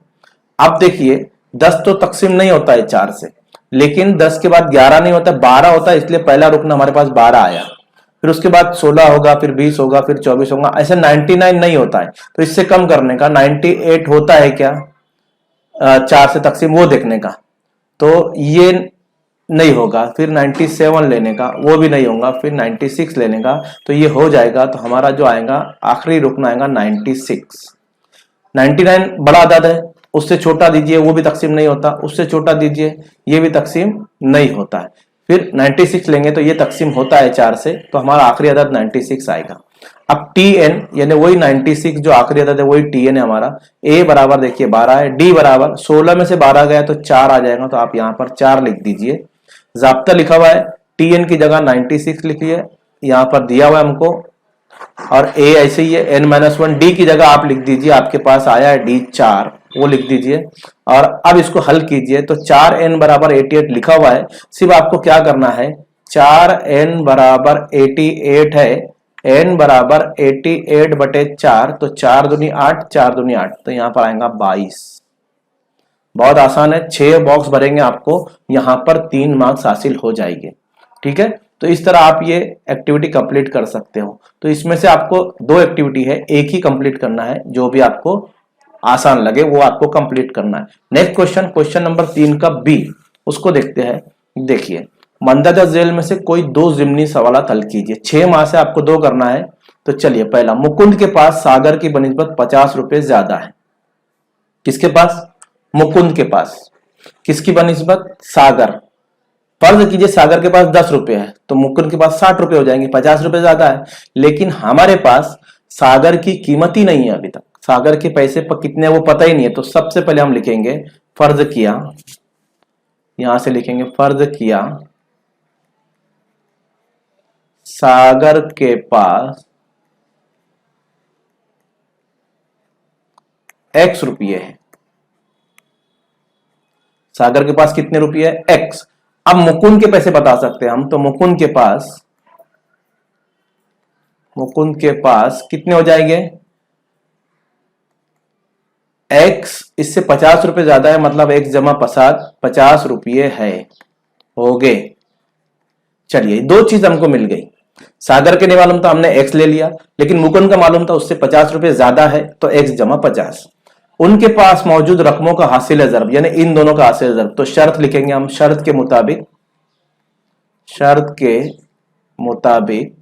अब देखिए 10 तो तकसीम नहीं होता है 4 से, लेकिन 10 के बाद 11 नहीं होता, 12 होता है, इसलिए पहला रुकन हमारे पास 12 आया। फिर उसके बाद 16 होगा, फिर 20 होगा, फिर 24 होगा, ऐसे 99 नहीं होता है। तो इससे कम करने का 98 होता है क्या 4 से तकसीम, वो देखने का, तो ये नहीं होगा। फिर 97 लेने का, वो भी नहीं होगा। फिर 96 लेने का, तो ये हो जाएगा। तो हमारा जो आएगा आखिरी रुकन आएगा 96। 99 बड़ा आदाद है, उससे छोटा दीजिए, वो भी तकसीम नहीं होता, उससे छोटा दीजिए, ये भी तकसीम नहीं होता है। फिर 96 लेंगे तो ये तकसीम होता है 4 से, तो हमारा आखिरी अदद 96 आएगा। अब tn यानी वही 96 जो आखिरी अदद है वही tn है हमारा। a बराबर देखिए 12 है, d बराबर 16 में से 12 गया तो 4 आ जाएगा, तो आप यहाँ पर 4 लिख दीजिए। ज़ाब्ता लिखा हुआ है, tn की जगह 96 लिखिए, यहाँ पर दिया हुआ है हमको, और a ऐसे ही है n-1। d की जगह आप लिख दीजिए, आपके पास आया है d 4, वो लिख दीजिए। और अब इसको हल कीजिए, तो 4n बराबर 88 लिखा हुआ है। सिर्फ आपको क्या करना है, 4n बराबर 88 है, n बराबर 88/4, तो 4 दूनी 8, 4 दूनी 8, तो यहां पर आएगा 22। बहुत आसान है, 6 बॉक्स भरेंगे आपको, यहां पर 3 मार्क्स हासिल हो जाएंगे, ठीक है। तो इस तरह आप ये एक्टिविटी कंप्लीट कर सकते हो। तो इसमें से आपको 2 एक्टिविटी है, एक ही कंप्लीट करना है, जो भी आपको आसान लगे वो आपको कंप्लीट करना है। नेक्स्ट क्वेश्चन, क्वेश्चन नंबर 3 का बी, उसको देखते हैं। देखिए, मंदरजा जेल में से कोई 2 जिम्नी सवाल हल कीजिए। 6 माह से आपको 2 करना है। तो चलिए, पहला, मुकुंद के पास सागर की बनिस्बत 50 रुपए ज्यादा है। किसके पास? मुकुंद के पास। किसकी बनिस्बत? सागर। फर्ज कीजिए सागर के पास 10 रुपए है, तो मुकुंद के पास 60 रुपए हो जाएंगे, 50 रुपए ज्यादा है। लेकिन हमारे पास सागर की कीमत ही नहीं है अभी तक, सागर के पैसे पर कितने वो पता ही नहीं है। तो सबसे पहले हम लिखेंगे फर्ज किया यहां से लिखेंगे फर्ज किया सागर के पास x रुपये है। सागर के पास कितने रुपये है? x। अब मुकुंद के पैसे बता सकते हैं हम, तो मुकुंद के पास कितने हो जाएंगे? x इससे 50 रुपए ज्यादा है, मतलब x जमा 50 रुपये है, हो गए। चलिए, दो चीज हमको मिल गई। सागर के नहीं मालूम था, हमने x ले लिया, लेकिन मुकुंद का मालूम था, उससे 50 रुपए ज्यादा है, तो x जमा 50। उनके पास मौजूद रकमों का हासिल ज़र्ब, यानी इन दोनों का हासिल ज़र्ब, तो शर्त लिखेंगे हम, शर्त के मुताबिक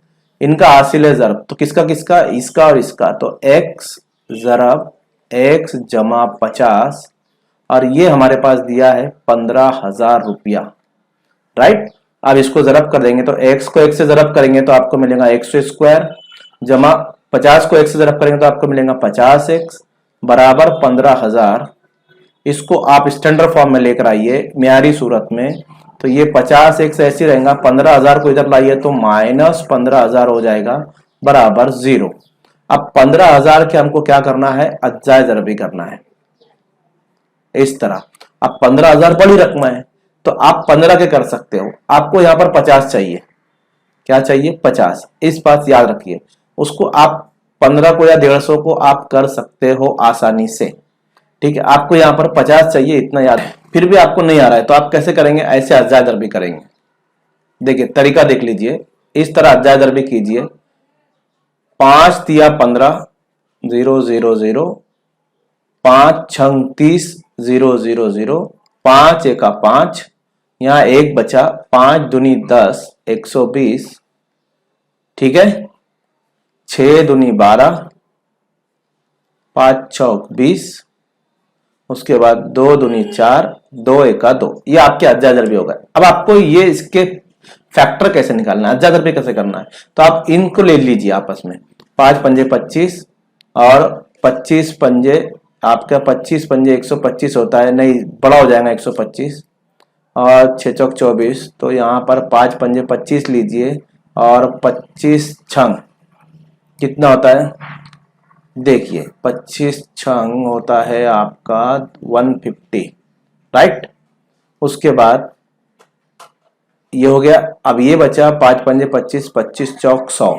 इनका हासिल ज़र्ब, तो किसका किसका? इसका और इसका, तो x ज़रब x जमा 50, और ये हमारे पास दिया है 15,000 रुपया, राइट। अब इसको ज़रब कर देंगे, तो x को x से ज़रब करेंगे तो आपको मिलेगा x² जमा 50 को x से ज़रब करेंगे तो आपको मिलेगा 50x बराबर 15,000। इसको आप स्टैंडर्ड फॉर्म में लेकर आइए, म्यारी सूरत में, तो ये 50x ऐसे रहेगा, 15,000 को इधर लाइए तो माइनस 15,000 हो जाएगा बराबर 0। अब 15,000 के हमको क्या करना है? अज्जाए ज़रबी करना है, इस तरह। अब 15,000 बड़ी रकम है, तो आप 15 के कर सकते हो, आपको यहां पर 50 चाहिए। क्या चाहिए? 50। इस बात याद रखिए, उसको आप 15 को या 150 को आप कर सकते हो आसानी से, ठीक है। आपको यहां पर 50 चाहिए, इतना याद। फिर भी आपको नहीं आ रहा है तो आप कैसे करेंगे? ऐसे अज्जाए ज़रबी करेंगे। देखिए तरीका देख लीजिए, इस तरह अज्जाए ज़रबी कीजिए। 5 तिया 15 0 0 0, 5 छंग 30 0 0 0, 5 एका 5, यहां 1 बचा, 5 दूनी 10 120, ठीक है। 6 दूनी 12, 5 छौक 20, उसके बाद 2 दूनी 4, 2 एका 2, ये आपके अज्जाए ज़रबी हो गए। अब आपको ये इसके फैक्टर कैसे निकालना है, अज्जाए ज़रबी कैसे करना है, तो आप इनको ले लीजिए आपस में। 5 पंजे 25 और 25 पंजे आपका 25 पंजे 125 होता है, नहीं बड़ा हो जाएगा 125, और 6 चौक 24, तो यहाँ पर 5 पंजे 25 लीजिए और 25 छंग कितना होता है? देखिए 25 छंग होता है आपका 150, राइट। उसके बाद ये हो गया। अब ये बचा 5 पंजे 25, 25 चौक 100,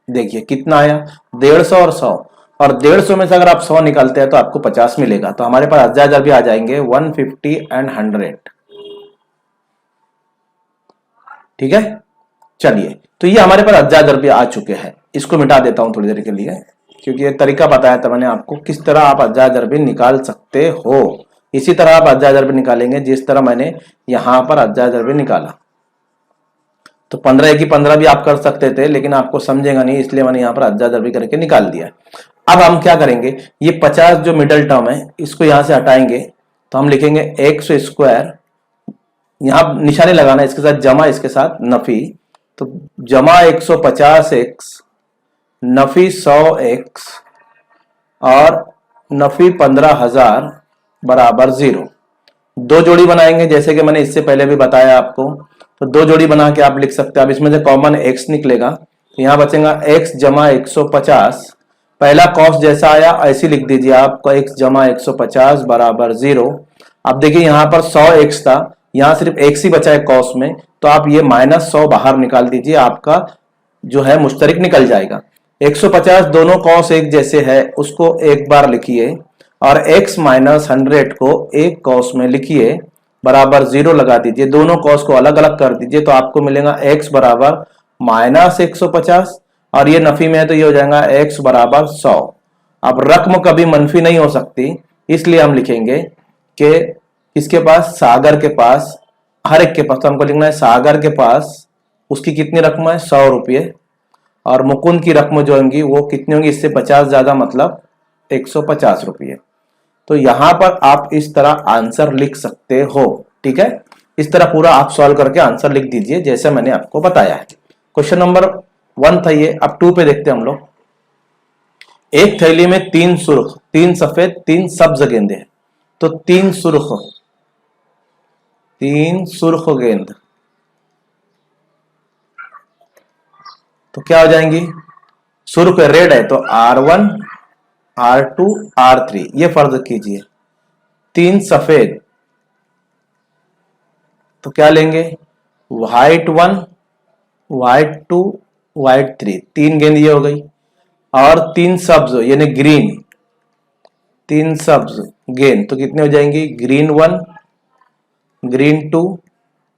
देखिए कितना आया? 150 और 100, और 150 में से अगर आप 100 निकालते हैं तो आपको 50 मिलेगा, तो हमारे पास अज्जाए ज़रबी आ जाएंगे 150 एंड 100, ठीक है। चलिए, तो ये हमारे पास अज्जाए ज़रबी आ चुके हैं। इसको मिटा देता हूं थोड़ी देर के लिए, क्योंकि ये तरीका बताया था मैंने आपको किस तरह आप अज्जाए ज़रबी निकाल सकते हो। इसी तरह आप अज्जाए ज़रबी निकालेंगे जिस तरह मैंने यहां पर अज्जाए ज़रबी निकाला। तो 15 की 15 भी आप कर सकते थे, लेकिन आपको समझेगा नहीं, इसलिए मैंने यहाँ पर अज्जाए ज़रबी करके निकाल दिया। अब हम क्या करेंगे? ये 50 जो मिडल टर्म है इसको यहां से हटाएंगे, तो हम लिखेंगे x², यहां निशाने लगाना, इसके साथ जमा, इसके साथ नफी, तो जमा 150x नफी 100x और नफी 15,000 बराबर 0। दो जोड़ी बनाएंगे, जैसे कि मैंने इससे पहले भी बताया आपको, तो दो जोड़ी बना के आप लिख सकते हैं। अब इसमें से कॉमन x निकलेगा, यहां बचेगा x जमा 150, पहला कॉस जैसा आया ऐसे लिख दीजिए आपका, x जमा 150 बराबर 0। अब देखिए यहां पर 100x था, यहां सिर्फ x ही बचा है कॉस में, तो आप ये -100 बाहर निकाल दीजिए, आपका जो है मुश्तरिक निकल जाएगा। 150 दोनों कॉस एक जैसे है, उसको एक बार लिखिए, और x माइनस 100 को एक कॉस में लिखिए, बराबर 0 लगा दीजिए, दोनों कॉस को अलग अलग कर दीजिए, तो आपको मिलेगा x बराबर -150, और ये नफी में है तो ये हो जाएगा x बराबर 100। अब रकम कभी मनफी नहीं हो सकती, इसलिए हम लिखेंगे कि किसके पास? सागर के पास, हर एक के पास, तो हमको लिखना है सागर के पास उसकी कितनी रकम है? 100 रुपये, और मुकुंद की रकम जो होंगी वो कितनी होंगी? इससे 50 ज्यादा, मतलब 150 रुपये। तो यहां पर आप इस तरह आंसर लिख सकते हो, ठीक है। इस तरह पूरा आप सॉल्व करके आंसर लिख दीजिए जैसे मैंने आपको बताया है। क्वेश्चन नंबर 1 था ये। अब 2 पे देखते हैं हम लोग। एक थैली में 3 सुर्ख, 3 सफेद, 3 सब्ज गेंदे हैं, तो 3 सुर्ख 3 सुर्ख गेंद, तो क्या हो जाएंगी? सुर्ख रेड है तो R1 R2 R3, ये फर्ज कीजिए। 3 सफेद, तो क्या लेंगे? व्हाइट 1 व्हाइट 2 व्हाइट 3, 3 गेंद ये हो गई। और 3 सब्ज यानी ग्रीन, 3 सब्ज गेंद, तो कितने हो जाएंगी? ग्रीन 1 ग्रीन 2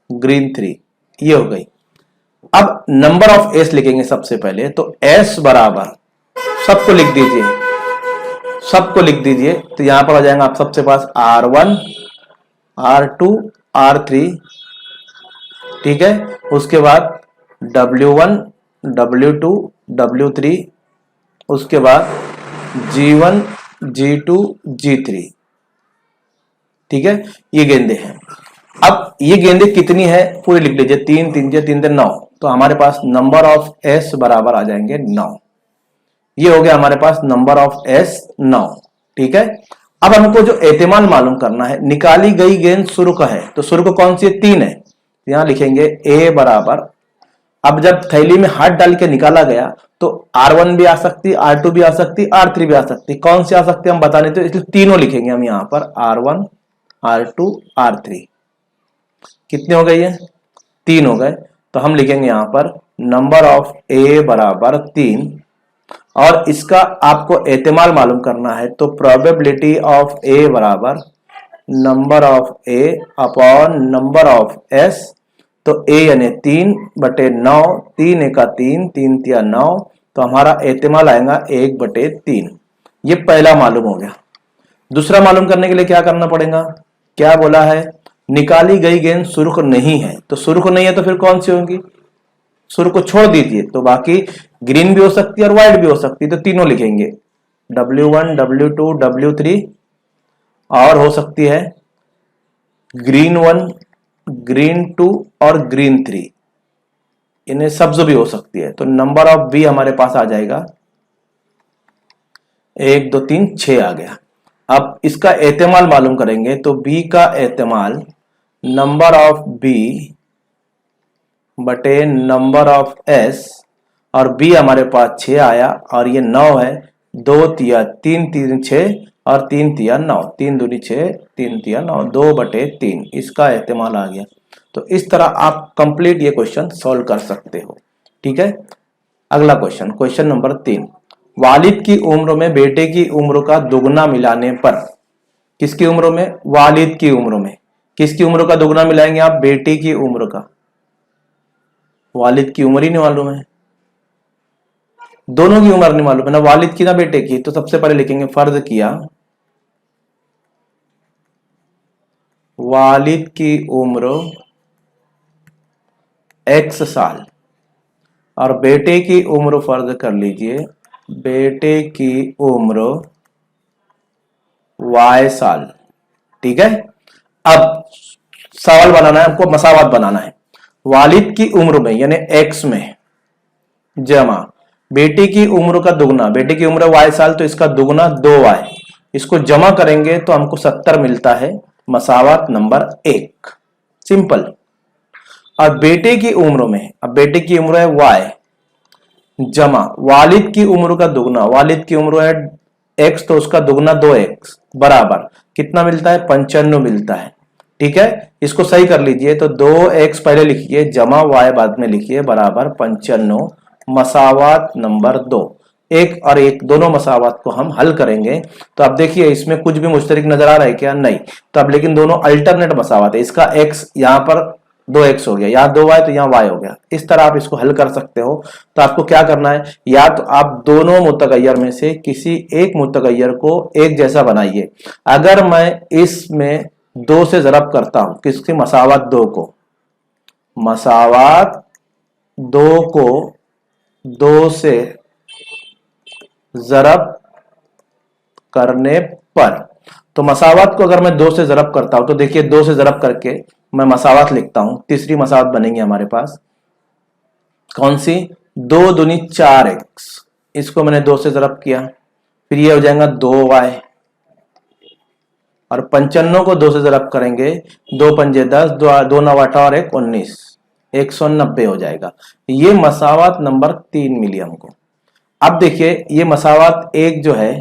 ग्रीन 3, ये हो गई। अब नंबर ऑफ एस लिखेंगे सबसे पहले, तो एस बराबर, सबको लिख दीजिए, सबको लिख दीजिए। तो यहां पर आ जाएगा आप सबसे पास R1 R2 R3, ठीक है। उसके बाद W1 W2 W3, उसके बाद G1 G2 G3, ठीक है। ये गेंदे हैं। अब ये गेंदे कितनी है पूरी लिख लीजिए, 3 3 3 3 9, तो हमारे पास नंबर ऑफ एस बराबर आ जाएंगे 9। ये हो गया हमारे पास नंबर ऑफ एस 9, ठीक है। अब हमको जो एहतिमाल मालूम करना है, निकाली गई गेंद सुर्ख है, तो सुर्ख कौन सी है? 3 है, यहां लिखेंगे ए बराबर, अब जब थैली में हाथ डाल के निकाला गया तो R1 भी आ सकती, R2 भी आ सकती, R3 भी आ सकती, कौन सी आ सकती हम बता नहीं, तो इसलिए तीनों लिखेंगे हम यहां पर, R1 R2 R3। कितने हो गए? ये 3 हो गए, तो हम लिखेंगे यहां पर नंबर ऑफ ए बराबर 3। और इसका आपको एहतिमाल मालूम करना है, तो प्रोबेबिलिटी ऑफ ए बराबर number of A upon number of S, तो ए यानी 3/9, 3 एका 3 3 तिया 9, तो हमारा एहतिमाल आएगा 1/3। ये पहला मालूम हो गया। दूसरा मालूम करने के लिए क्या करना पड़ेगा? क्या बोला है? निकाली गई गेंद सुर्ख नहीं है, तो सुर्ख नहीं है तो फिर कौन सी होगी? सुर्ख को छोड़ दीजिए, तो बाकी ग्रीन भी हो सकती है और व्हाइट भी हो सकती है, तो तीनों लिखेंगे, W1 W2 W3, और हो सकती है ग्रीन 1 ग्रीन 2 और ग्रीन 3, इन्हें सब्ज भी हो सकती है। तो नंबर ऑफ बी हमारे पास आ जाएगा 1 2 3 6 आ गया। अब इसका एहतिमाल मालूम करेंगे, तो बी का एहतिमाल नंबर ऑफ बी बटे नंबर ऑफ एस, और बी हमारे पास 6 आया और ये 9 है, 2 तिया 3 3 6 और 3 तिया 9, 3 दूनी 6 3 तिया 9, 2/3, इसका एहतिमाल आ गया। तो इस तरह आप कंप्लीट ये क्वेश्चन सॉल्व कर सकते हो, ठीक है। अगला क्वेश्चन, क्वेश्चन नंबर 3, वालिद की उम्र में बेटे की उम्र का दुगना मिलाने पर, किसकी उम्र में? वालिद की उम्र में। किसकी उम्र का दुगना मिलाएंगे आप? बेटे की उम्र का। वालिद की उम्र ही नहीं मालूम है, दोनों की उम्र नहीं मालूम है ना, वालिद की ना बेटे की। तो सबसे पहले लिखेंगे, फर्ज किया वालिद की उम्र x साल और बेटे की उम्र फर्ज कर लीजिए, बेटे की उम्र y साल, ठीक है। अब सवाल बनाना है हमको, मसावत बनाना है। वालिद की उम्र में यानी x में जमा बेटे की उम्र का दुगना, बेटे की उम्र y साल तो इसका दुगना 2y, इसको जमा करेंगे तो हमको 70 मिलता है, मसावत नंबर 1, सिंपल। और बेटे की उम्र में, अब बेटे की उम्र है y जमा वालिद की उम्र का दुगना, वालिद की उम्र है x तो उसका दुगना 2x बराबर कितना मिलता है? 95 मिलता है, ठीक है। इसको सही कर लीजिए, तो 2x पहले लिखिए जमा y बाद में लिखिए बराबर 95, मसावत नंबर 2। एक और एक दोनों मसावत को हम हल करेंगे, तो अब देखिए इसमें कुछ भी मुश्तरक नजर आ रहा है क्या? नहीं। तो अब लेकिन दोनों अल्टरनेट मसावत है, इसका x यहां पर 2x हो गया, यहाँ 2y तो यहाँ y हो गया। इस तरह आप इसको हल कर सकते हो। तो आपको क्या करना है, या तो आप दोनों मुतगय्यर में से किसी एक मुतगय्यर को एक जैसा बनाइए। अगर मैं इसमें 2 से ज़रब करता हूं, किसकी? मसावत 2 को, मसावत 2 को 2 से ज़रब करने पर, तो मसावत को अगर मैं 2 से ज़रब करता हूं, तो देखिए 2 से ज़रब करके मैं मसावत लिखता हूं, तीसरी मसावत बनेगी हमारे पास कौन सी? 2 दूनी 4x, इसको मैंने 2 से ज़रब किया, फिर ये हो जाएगा 2y, और 55 को 2 से जरब करेंगे, 2 पंजे 10, 2 9 8 और 1 19, 190 हो जाएगा। ये मसावत नंबर 3 मिली हमको। अब देखिए ये मसावत 1 जो है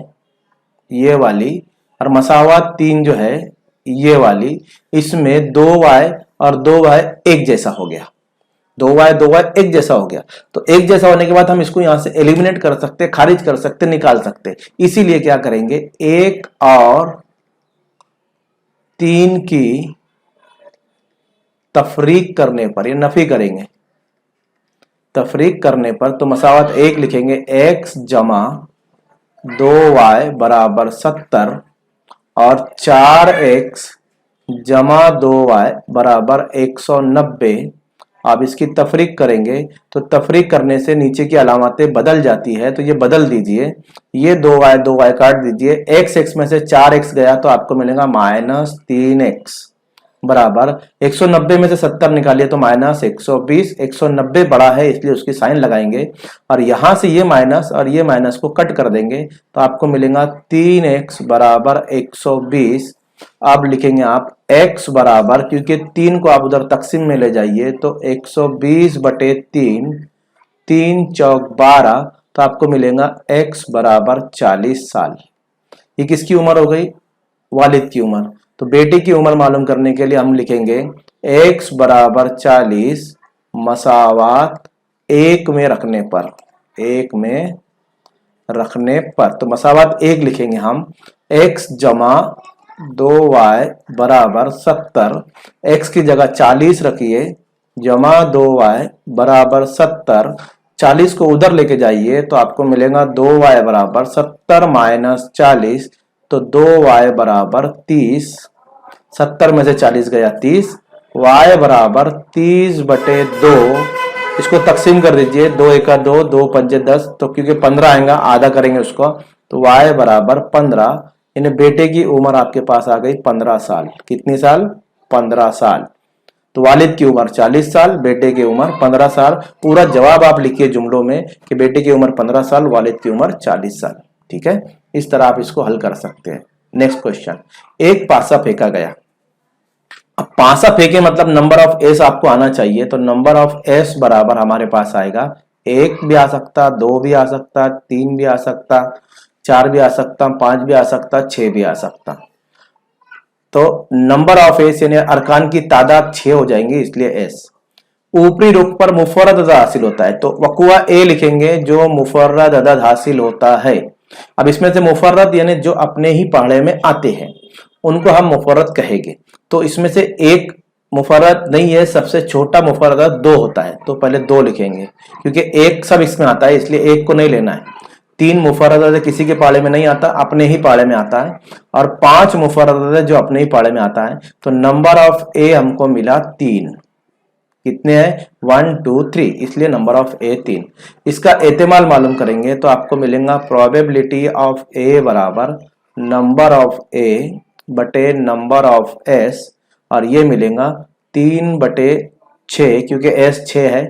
ये वाली, और मसावत 3 जो है ये वाली, इसमें 2y और 2y एक जैसा हो गया, 2y एक जैसा हो गया। तो एक जैसा होने के बाद हम इसको यहां से एलिमिनेट कर सकते, खारिज कर सकते, निकाल सकते। इसीलिए क्या करेंगे, 1 और 3 की तफरीक करने पर, ये नफी करेंगे, तफरीक करने पर तो मसावत 1 लिखेंगे, x जमा 2y बराबर 70 और 4x जमा 2y बराबर 190। आप इसकी तफरीक करेंगे तो तफरीक करने से नीचे की अलामतें बदल जाती है, तो ये बदल दीजिए, ये 2y काट दीजिए, x में से 4x गया तो आपको मिलेगा -3x बराबर 190 में से 70 निकालिए तो -120, 190 बड़ा है इसलिए उसकी साइन लगाएंगे, और यहां से ये माइनस और ये माइनस को कट कर देंगे तो आपको मिलेगा 3x बराबर 120। अब लिखेंगे आप x बराबर, क्योंकि 3 को आप उधर तकसीम में ले जाइए तो 120 बटे 3, 3 चौक 12, तो आपको मिलेगा x बराबर 40 साल। ये किसकी उम्र हो गई, वालिद की उम्र। तो बेटे की उम्र मालूम करने के लिए हम लिखेंगे x बराबर 40 मसावात 1 में रखने पर, 1 में रखने पर, तो मसावात 1 लिखेंगे हम, x जमा 2y बराबर 70, x की जगह 40 रखिए, जमा 2y बराबर 70, 40 को उधर लेके जाइए तो आपको मिलेगा 2y बराबर 70 माइनस 40, तो 2y बराबर 30, 70 में से 40 गया 30, y बराबर 30 बटे 2, इसको तकसीम कर दीजिए, 2 एका 2, 2 पंजे 10, तो क्योंकि 15 आएगा आधा करेंगे उसको, तो y बराबर 15, यानी बेटे की उम्र आपके पास आ गई 15 साल। कितनी साल, 15 साल। तो वालिद की उम्र 40 साल, बेटे की उम्र 15 साल। पूरा जवाब आप लिखिए जुमलों में कि बेटे की उम्र 15 साल, वालिद की उम्र 40 साल। ठीक है, इस तरह आप इसको हल कर सकते हैं। नेक्स्ट क्वेश्चन, एक पासा फेंका गया। अब पासा फेंके मतलब नंबर ऑफ एस आपको आना चाहिए, तो नंबर ऑफ एस बराबर हमारे पास आएगा, 1 भी आ सकता, 2 भी आ सकता, 3 भी आ सकता, 4 भी आ सकता, 5 भी आ सकता, 6 भी आ सकता। तो नंबर ऑफ एस यानी अरकान की तादाद 6 हो जाएंगी, इसलिए एस। ऊपरी रुख पर मुफर्रद अदद हासिल होता है, तो वकुआ ए लिखेंगे जो मुफर्रद अदद हासिल होता है। अब इसमें से मुफर्रद यानी जो अपने ही पहाड़े में आते हैं उनको हम मुफर्रद कहेंगे। तो इसमें से एक मुफर्रद नहीं है, सबसे छोटा मुफर्रद 2 होता है, तो पहले 2 लिखेंगे, क्योंकि एक सब इसमें आता है इसलिए एक को नहीं लेना है। 3 मुफर्रद किसी के पाड़े में नहीं आता, अपने ही पाड़े में आता है, और 5 मुफर्रद जो अपने ही पाड़े में आता है। तो नंबर ऑफ ए हमको मिला 3। कितने हैं, 1 2 3, इसलिए नंबर ऑफ ए 3। इसका एहतिमाल मालूम करेंगे तो आपको मिलेगा प्रोबेबिलिटी ऑफ ए बराबर नंबर ऑफ ए बटे नंबर ऑफ एस, और ये मिलेगा 3 बटे 6, क्योंकि एस 6 है,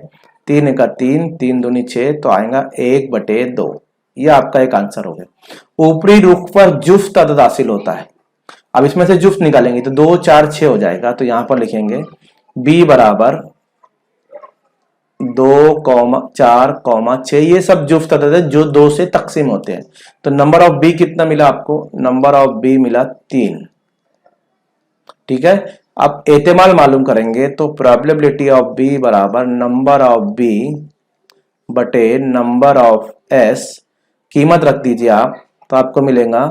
3 का 3, 3 दूनी 6, तो आएगा 1 बटे 2। यह आपका एक आंसर हो गया। ऊपरी रुख पर जुफ्त अदद हासिल होता है। अब इसमें से जुफ्त निकालेंगे तो 2 4 6 हो जाएगा, तो यहां पर लिखेंगे b बराबर 2, 4, 6, ये सब जुफ्त अदद है जो 2 से तकसीम होते हैं। तो नंबर ऑफ बी कितना मिला आपको, नंबर ऑफ बी मिला 3। ठीक है, अब एहतिमाल मालूम करेंगे तो प्रोबेबिलिटी ऑफ बी बराबर नंबर ऑफ बी बटे नंबर ऑफ एस, कीमत रख दीजिए आप, तो आपको मिलेगा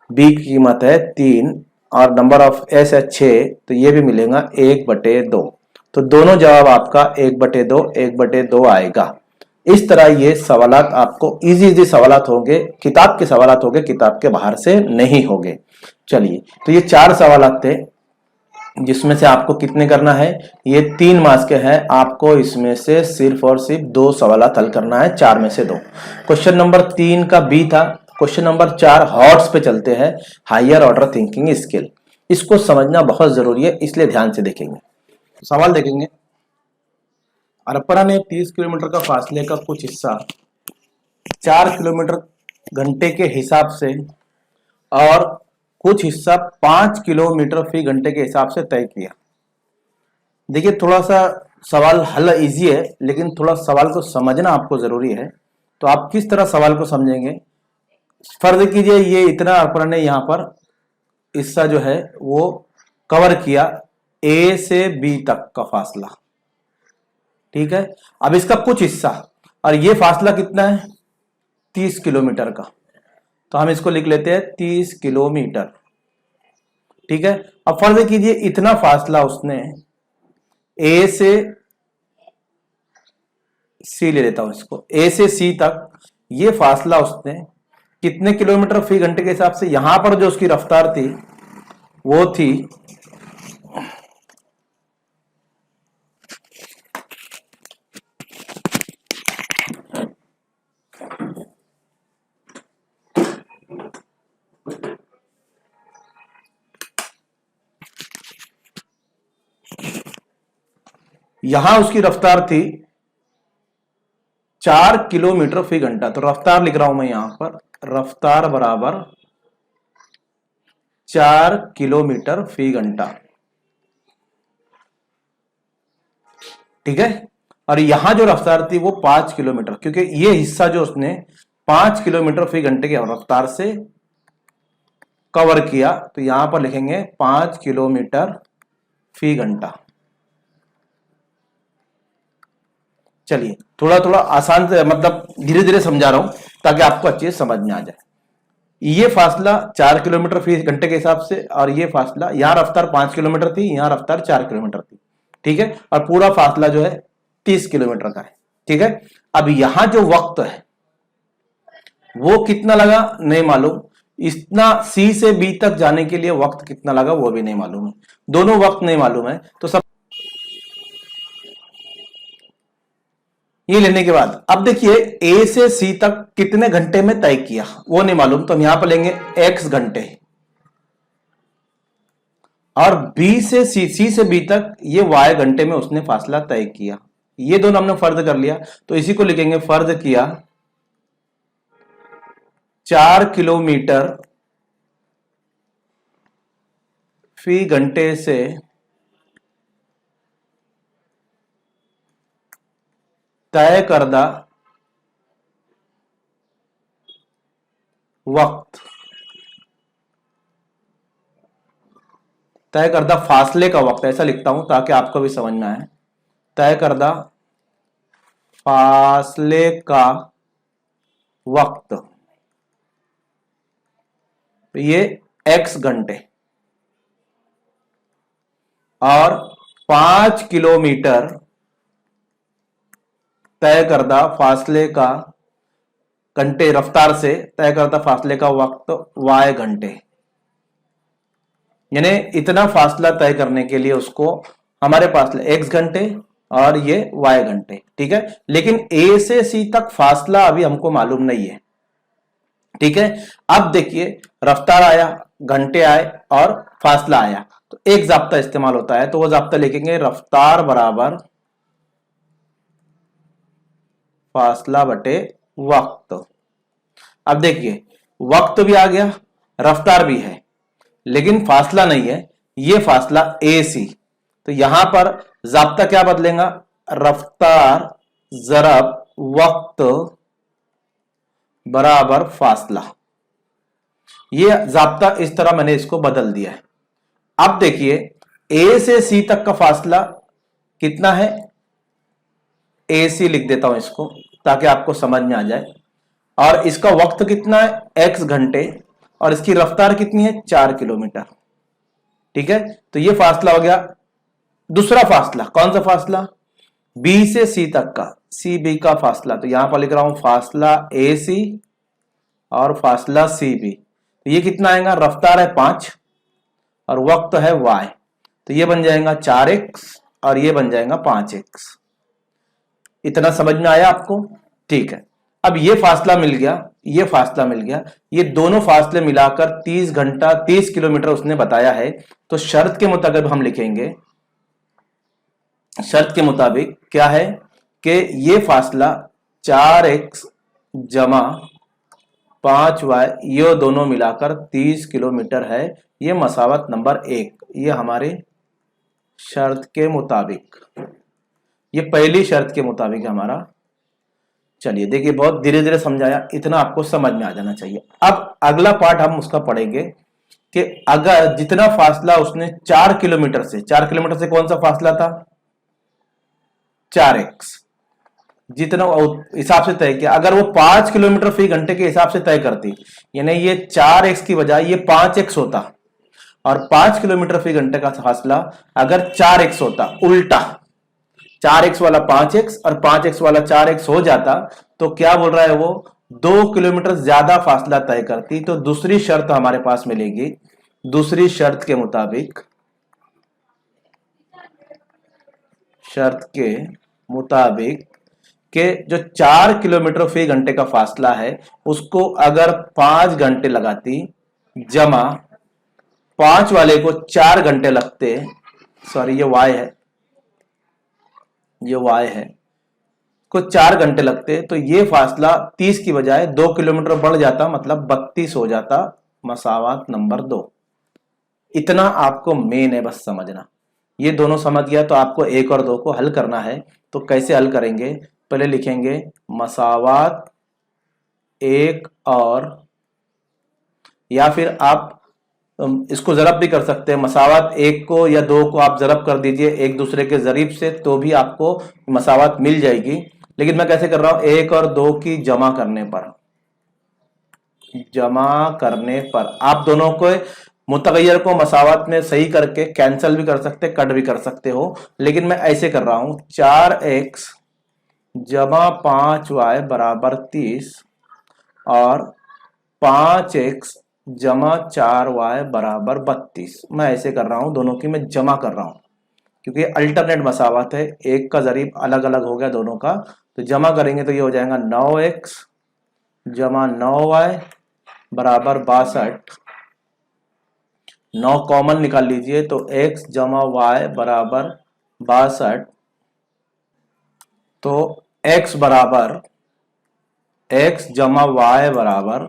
बी की कीमत है 3 और नंबर ऑफ एस है 6, तो ये भी मिलेगा 1 बटे 2। तो दोनों जवाब आपका 1 बटे 2, 1 बटे 2 आएगा। इस तरह ये सवालात आपको इजी सवालात होंगे, किताब के सवालात होंगे, किताब के बाहर से नहीं होंगे। चलिए, तो ये 4 सवालात थे जिसमें से आपको कितने करना है, ये 3 मार्क्स के हैं, आपको इसमें से सिर्फ और सिर्फ 2 सवालात हल करना है, 4 में से 2। क्वेश्चन नंबर 3 का बी था। क्वेश्चन नंबर 4 हॉट्स पे चलते हैं, हायर ऑर्डर थिंकिंग स्किल। इसको समझना बहुत जरूरी है, इसलिए ध्यान से देखेंगे। सवाल देखेंगे, अरपरा ने 30 किलोमीटर का फासले का कुछ हिस्सा 4 किलोमीटर घंटे के हिसाब से और कुछ हिस्सा 5 किलोमीटर फी घंटे के हिसाब से तय किया। देखिए थोड़ा सा सवाल हल इजी है, लेकिन थोड़ा सवाल को समझना आपको जरूरी है। तो आप किस तरह सवाल को समझेंगे, फर्ज कीजिए ये इतना अपन ने यहां पर हिस्सा जो है वो कवर किया, ए से बी तक का फासला, ठीक है। अब इसका कुछ हिस्सा, और ये फासला कितना है 30 किलोमीटर का, तो हम इसको लिख लेते हैं 30 किलोमीटर, ठीक है। अब फर्ज कीजिए इतना फासला उसने ए से सी, ले लेता हूं इसको, ए से सी तक, ये फासला उसने कितने किलोमीटर फी घंटे के हिसाब से, यहां पर जो उसकी रफ्तार थी वो थी 4 किलोमीटर फी घंटा। तो रफ्तार लिख रहा हूं मैं यहां पर, रफ्तार बराबर 4 किलोमीटर फी घंटा, ठीक है। और यहां जो रफ्तार थी वो 5 किलोमीटर, क्योंकि ये हिस्सा जो उसने 5 किलोमीटर फी घंटे की रफ्तार से कवर किया, तो यहां पर लिखेंगे 5 किलोमीटर फी घंटा। चलिए थोड़ा थोड़ा आसान से, मतलब धीरे धीरे समझा रहा हूं ताकि आपको अच्छे से समझ में आ जाए। ये फासला 4 किलोमीटर फी घंटे के हिसाब से, और ये फासला, यहां रफ्तार 5 किलोमीटर थी, यहां रफ्तार 4 किलोमीटर थी, ठीक है। और पूरा फासला जो है 30 किलोमीटर का है, ठीक है। अब यहां जो वक्त है वो कितना लगा नहीं मालूम, इतना सी से बी तक जाने के लिए वक्त कितना लगा वो भी नहीं मालूम है, दोनों वक्त नहीं मालूम है। तो सब ये लेने के बाद अब देखिए ए से सी तक कितने घंटे में तय किया वो नहीं मालूम, तो हम यहां पर लेंगे x घंटे, और बी से सी से बी तक ये y घंटे में उसने फासला तय किया। ये दोनों हमने फर्ज कर लिया, तो इसी को लिखेंगे फर्ज किया 4 किलोमीटर फी घंटे से तय करदा वक्त, तय करदा फासले का वक्त, ऐसा लिखता हूं ताकि आपको भी समझ में आए, तय करदा फासले का वक्त, तो ये x घंटे, और 5 किलोमीटर तय करदा फासले का घंटे, रफ्तार से तय करदा फासले का वक्त y घंटे, यानी इतना फासला तय करने के लिए उसको हमारे पास x घंटे और ये y घंटे, ठीक है। लेकिन a से c तक फासला अभी हमको मालूम नहीं है, ठीक है। अब देखिए रफ्तार आया, घंटे आए और फासला आया, तो एक जाब्ता इस्तेमाल होता है, तो वो जाब्ता लिखेंगे रफ्तार बराबर फासला बटे वक्त। अब देखिए वक्त भी आ गया, रफ्तार भी है, लेकिन फासला नहीं है, ये फासला ए सी, तो यहां पर जाब्ता क्या बदलेगा, रफ्तार जरब वक्त बराबर फासला, ये जाब्ता इस तरह मैंने इसको बदल दिया है। अब देखिए ए से सी तक का फासला कितना है, ए सी लिख देता हूं इसको ताकि आपको समझ में आ जाए, और इसका वक्त कितना है x घंटे, और इसकी रफ्तार कितनी है 4 किलोमीटर, ठीक है। तो ये फासला हो गया। दूसरा फासला कौन सा फासला, B से C तक का, सी बी का फासला, तो यहां पर लिख रहा हूं फासला ए सी और फासला सी बी, तो ये कितना आएगा, रफ्तार है 5 और वक्त है y, तो ये बन जाएगा 4x और ये बन जाएगा 5x। इतना समझ में आया आपको, ठीक है। अब ये फासला मिल गया, ये फासला मिल गया, ये दोनों फासले मिलाकर 30 घंटा 30 किलोमीटर उसने बताया है। तो शर्त के मुताबिक हम लिखेंगे, शर्त के मुताबिक क्या है कि ये फासला 4x जमा 5y, ये दोनों मिलाकर 30 किलोमीटर है। ये मसावत नंबर 1, ये हमारे शर्त के मुताबिक, ये पहली शर्त के मुताबिक है हमारा। चलिए देखिए, बहुत धीरे धीरे समझाया, इतना आपको समझ में आ जाना चाहिए। अब अगला पार्ट हम उसका पढ़ेंगे कि अगर जितना फासला उसने 4 किलोमीटर से, 4 किलोमीटर से कौन सा फासला था, 4x, जितना हिसाब से तय किया, अगर वो 5 किलोमीटर फी घंटे के हिसाब से तय करती, यानी ये 4x की बजाय ये 5x होता, और 5 किलोमीटर फी घंटे का फासला अगर 4x होता, उल्टा 4x वाला 5x और 5x वाला 4x हो जाता, तो क्या बोल रहा है वो, 2 किलोमीटर ज्यादा फासला तय करती। तो दूसरी शर्त हमारे पास मिलेगी, दूसरी शर्त के मुताबिक, शर्त के मुताबिक कि जो 4 किलोमीटर फी घंटे का फासला है उसको अगर 5 घंटे लगाती, जमा 5 वाले को 4 घंटे लगते, सॉरी ये y है, ये y है, को 4 घंटे लगते, तो ये फासला 30 की बजाय 2 किलोमीटर बढ़ जाता, मतलब 32 हो जाता, मसावात नंबर 2। इतना आपको मेन है, बस समझना। ये दोनों समझ गया तो आपको 1 और 2 को हल करना है। तो कैसे हल करेंगे, पहले लिखेंगे मसावात 1 और, या फिर आप इसको जरब भी कर सकते हैं, मसावात 1 को या 2 को आप जरब कर दीजिए एक दूसरे के जरीब से, तो भी आपको मसावात मिल जाएगी। लेकिन मैं कैसे कर रहा हूं, 1 और 2 की जमा करने पर, जमा करने पर आप दोनों को मुतगैर को मसावत में सही करके कैंसिल भी कर सकते, कट भी कर सकते हो, लेकिन मैं ऐसे कर रहा हूं, 4x जमा 5y बराबर 30 और 5x जमा 4y बराबर 32। मैं ऐसे कर रहा हूं, दोनों की मैं जमा कर रहा हूं क्योंकि अल्टरनेट मसावत है, एक का जरीब अलग अलग हो गया दोनों का, तो जमा करेंगे तो ये हो जाएगा 9x जमा 9y बराबर 62। 9 कॉमन निकाल लीजिए तो x जमा y बराबर 62, तो x बराबर, x जमा y बराबर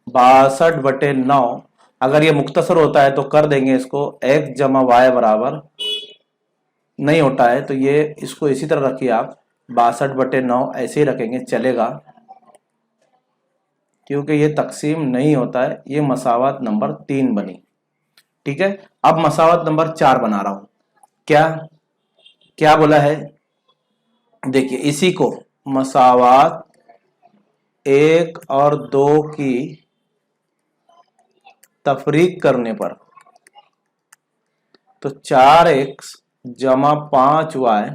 62/9। अगर ये मुख्तसर होता है तो कर देंगे इसको, x जमा y बराबर, नहीं होता है तो ये इसको इसी तरह रखिए आप, 62/9 ऐसे ही रखेंगे चलेगा, क्योंकि ये तकसीम नहीं होता है। ये मसावत नंबर 3 बनी, ठीक है। अब मसावत नंबर 4 बना रहा हूं, क्या क्या बोला है, देखिए इसी को मसावत 1 और 2 की तफरीक करने पर, तो 4x जमा 5y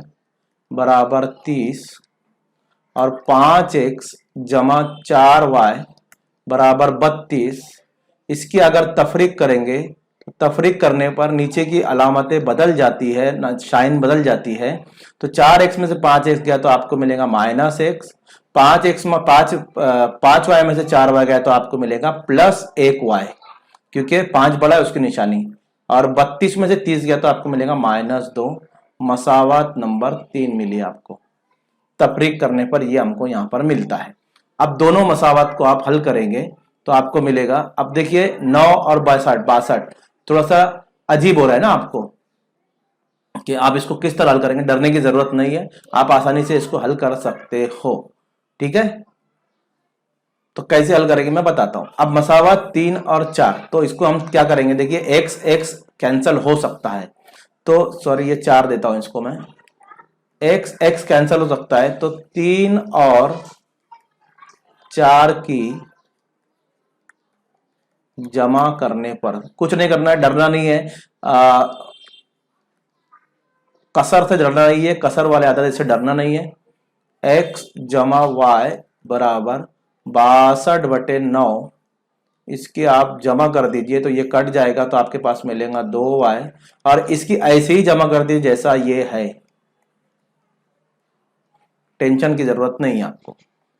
बराबर 30 और 5x जमा 4y बराबर 32, इसकी अगर तफरीक करेंगे तो तफरीक करने पर नीचे की अलामतें बदल जाती है, ना शाइन बदल जाती है। तो 4x में से 5x गया तो आपको मिलेगा -x, 5x में 5y में से 4y गया तो आपको मिलेगा +1y, क्योंकि 5 बड़ा है उसकी निशानी, और 32 में से 30 गया तो आपको मिलेगा -2। मसावत नंबर 3 मिली आपको, तफरीक करने पर ये हमको यहां पर मिलता है। अब दोनों मसावत को आप हल करेंगे तो आपको मिलेगा, अब देखिए 9 और 62 थोड़ा सा अजीब हो रहा है ना आपको, कि आप इसको किस तरह हल करेंगे, डरने की जरूरत नहीं है, आप आसानी से इसको हल कर सकते हो, ठीक है। तो कैसे हल करेंगे मैं बताता हूं। अब मसावत 3 और 4, तो इसको हम क्या करेंगे, देखिए x x कैंसिल हो सकता है, तो सॉरी ये 4 देता हूं इसको मैं, x x कैंसिल हो सकता है, तो 3 और 4 की जमा करने पर, कुछ नहीं करना है, डरना नहीं है, कसर से डरना नहीं है, कसर वाले आदत से डरना नहीं है। x जमा y बराबर 62/9, इसकी आप जमा कर दीजिए तो ये कट जाएगा, तो आपके पास मिलेगा 2y, और इसकी ऐसे ही जमा कर दीजिए जैसा ये है, टेंशन की जरूरत नहीं है आपको,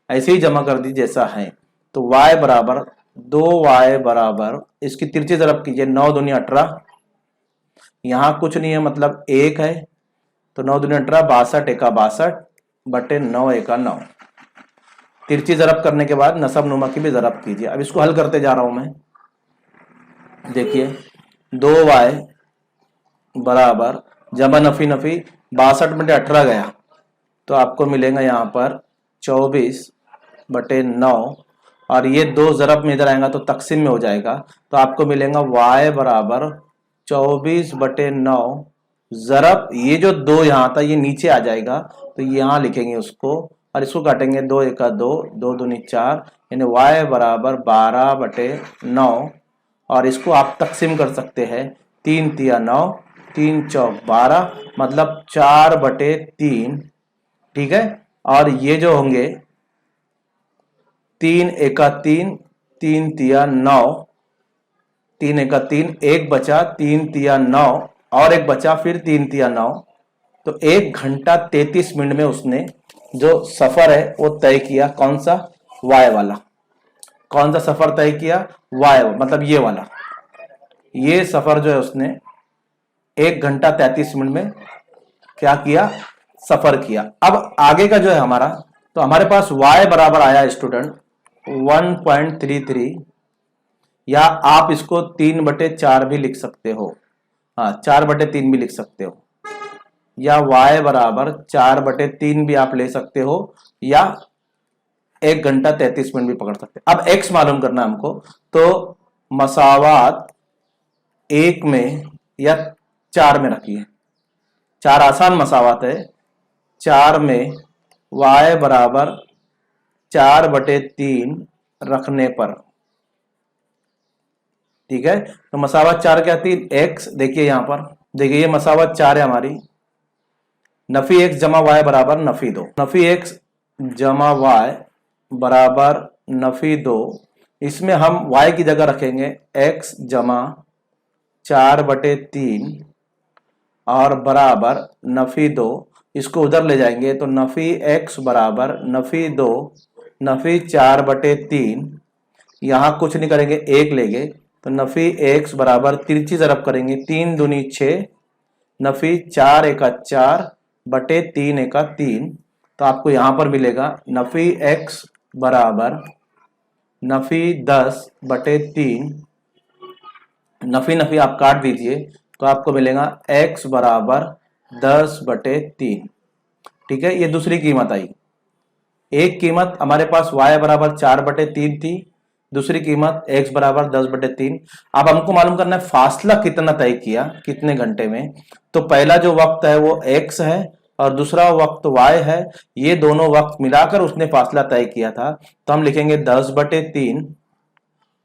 ऐसे ही जमा कर दीजिए जैसा है। तो y बराबर 2y बराबर, इसकी तिरछी तरफ कीजिए, 9 दूनी 18, यहां कुछ नहीं है मतलब 1 है, तो 9 दूनी 18, 62 एका 62/9 एका 9, तिरछी ज़रब करने के बाद नसब नुमा की भी ज़रब कीजिए। अब इसको हल करते जा रहा हूं मैं। देखिए 2y बराबर जमा नफी नफी 62/18 गया तो आपको मिलेगा यहाँ पर 24/9 और ये 2 ज़रब में इधर आएगा तो तकसीम में हो जाएगा तो आपको मिलेगा y बराबर 24/9 ज़रब ये जो 2 यहाँ था ये नीचे आ जाएगा तो यहाँ लिखेंगे उसको और इसको काटेंगे 2 एका 2 2 दूनी 4 यानी y बराबर 12/9 और इसको आप तकसीम कर सकते हैं 3 तिया 9 3 चौक 12 मतलब 4/3 ठीक है। और ये जो होंगे 3 एका 3 3 तिया 9 3 एका 3 एक बचा 3 तिया 9 और एक बचा फिर 3 तिया 9 तो 1 घंटा 33 मिनट में उसने जो सफर है वो तय किया। कौन सा? वाय वाला। कौन सा सफर तय किया? वाय मतलब ये वाला। ये सफर जो है उसने 1 घंटा 33 मिनट में क्या किया? सफर किया। अब आगे का जो है हमारा तो हमारे पास y बराबर आया स्टूडेंट 1.33 या आप इसको 3/4 भी लिख सकते हो। हाँ 4/3 भी लिख सकते हो या y बराबर 4/3 भी आप ले सकते हो या 1 घंटा 33 मिनट भी पकड़ सकते हो। अब x मालूम करना है हमको तो मसावात 1 में या 4 में रखिए। 4 आसान मसावात है। 4 में y बराबर 4/3 रखने पर ठीक है तो मसावत 4 क्या थी? x। देखिए यहां पर देखिए ये मसावत 4 है हमारी। नफी x जमा y बराबर नफी 2। नफी x जमा y बराबर नफी 2 इसमें हम y की जगह रखेंगे x जमा 4/3 और बराबर नफी 2 इसको उधर ले जाएंगे तो नफी x बराबर नफी 2 नफी 4/3 यहां कुछ नहीं करेंगे 1 लेंगे तो नफी x बराबर तिरछी ज़रब करेंगे 3 दूनी 6 नफी 4 एका 4 बटे 3 एका 3 तो आपको यहां पर मिलेगा नफी x बराबर नफी 10/3 नफी नफी आप काट दीजिए तो आपको मिलेगा x बराबर 10/3 ठीक है। ये दूसरी कीमत आई। एक कीमत हमारे पास y बराबर 4/3 थी, दूसरी कीमत x बराबर 10/3। अब हमको मालूम करना है फासला कितना तय किया कितने घंटे में। तो पहला जो वक्त है वो x है और दूसरा वक्त y है। ये दोनों वक्त मिलाकर उसने फासला तय किया था तो हम लिखेंगे 10/3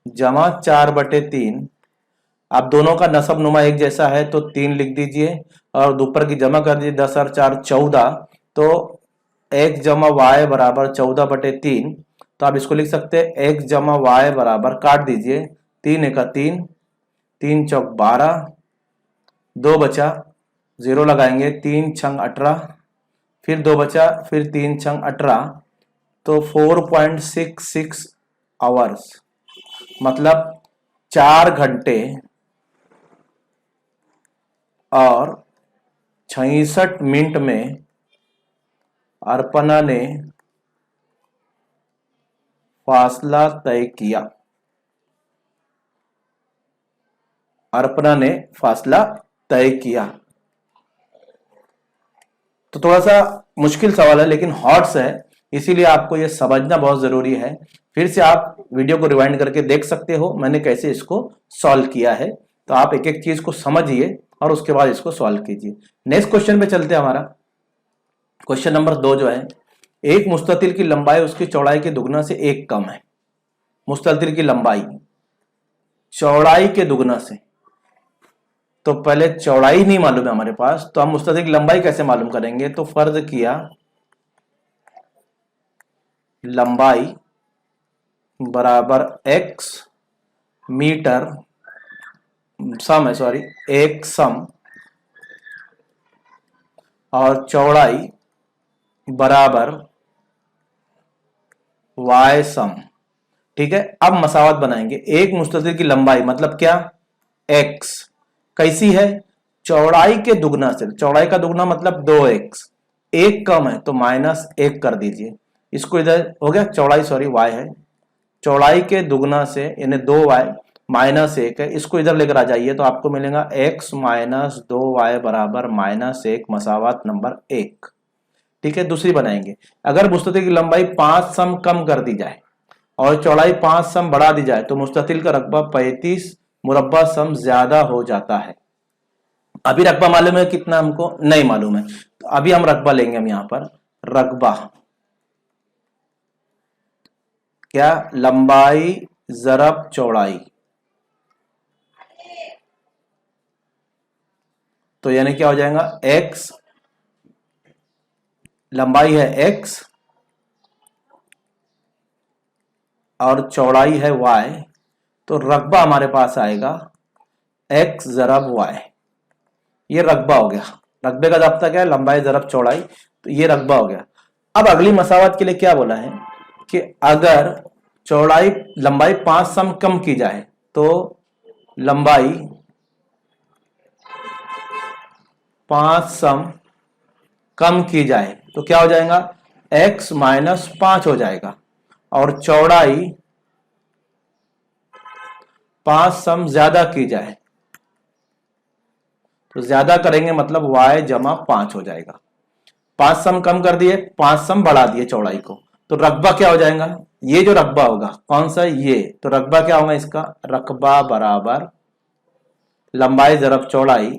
जमा 4/3। आप दोनों का नसब नुमा एक जैसा है तो 3 लिख दीजिए और ऊपर की जमा कर दीजिए 10 और 4 14 तो x जमा y बराबर 14/3 तो आप इसको लिख सकते हैं x जमा y बराबर काट दीजिए 3 एका 3 3 चौक 12 2 बचा 0 लगाएंगे 3 छंग 18 फिर 2 बचा फिर 3 छंग 18 तो 4.66 आवर्स मतलब 4 घंटे और 66 मिनट में अर्पणा ने फासला तय किया। अर्पणा ने फासला तय किया। तो थोड़ा सा मुश्किल सवाल है लेकिन हॉट्स है इसीलिए आपको यह समझना बहुत जरूरी है। फिर से आप वीडियो को रिवाइंड करके देख सकते हो मैंने कैसे इसको सॉल्व किया है। तो आप एक एक चीज को समझिए और उसके बाद इसको सॉल्व कीजिए। नेक्स्ट क्वेश्चन पे चलते हैं। हमारा क्वेश्चन नंबर 2 जो है एक मुस्ततिल की लंबाई उसकी चौड़ाई के दुगना से 1 कम है। मुस्ततिल की लंबाई चौड़ाई के दुगना से तो पहले चौड़ाई नहीं मालूम है हमारे पास तो हम मुस्ततिल की लंबाई कैसे मालूम करेंगे। तो फर्ज किया लंबाई बराबर x मीटर सम है सॉरी एक सम और चौड़ाई बराबर y सम ठीक है। अब मसावत बनाएंगे। एक मुस्ततिल की लंबाई मतलब क्या x कैसी है चौड़ाई के दुगना से। चौड़ाई का दुगना मतलब 2x 1 कम है तो -1 कर दीजिए इसको इधर हो गया, चौड़ाई सॉरी y है, चौड़ाई के दुगना से यानी 2y -1 है, इसको इधर लेकर आ जाइए तो आपको मिलेगा x माइनस 2y बराबर -1 मसावात नंबर 1। ठीक है, दूसरी बनाएंगे। अगर मुस्ततिल की लंबाई 5 सम कम कर दी जाए और चौड़ाई 5 सम बढ़ा दी जाए तो मुस्ततिल का रकबा 35 मुरब्बा सम ज्यादा हो जाता है। अभी रकबा मालूम है कितना, हमको नहीं मालूम है, तो अभी हम रकबा लेंगे। हम यहां पर रकबा क्या, लंबाई जरब चौड़ाई, तो यानी क्या हो जाएगा, x लंबाई है x और चौड़ाई है y, तो रकबा हमारे पास आएगा x जरब y। ये रकबा हो गया। रकबे का जाब्ता क्या है, लंबाई जरब चौड़ाई, तो ये रकबा हो गया। अब अगली मसावत के लिए क्या बोला है कि अगर चौड़ाई लंबाई 5 सम कम की जाए तो लंबाई 5 सम कम की जाए तो क्या हो जाएगा, x -5 हो जाएगा, और चौड़ाई 5 सम ज्यादा की जाए तो ज्यादा करेंगे मतलब y जमा 5 हो जाएगा। 5 सम कम कर दिए, 5 सम बढ़ा दिए चौड़ाई को, तो रकबा क्या हो जाएगा, ये जो रकबा होगा कौन सा, ये, तो रकबा क्या होगा इसका, रकबा बराबर लंबाई जरब चौड़ाई,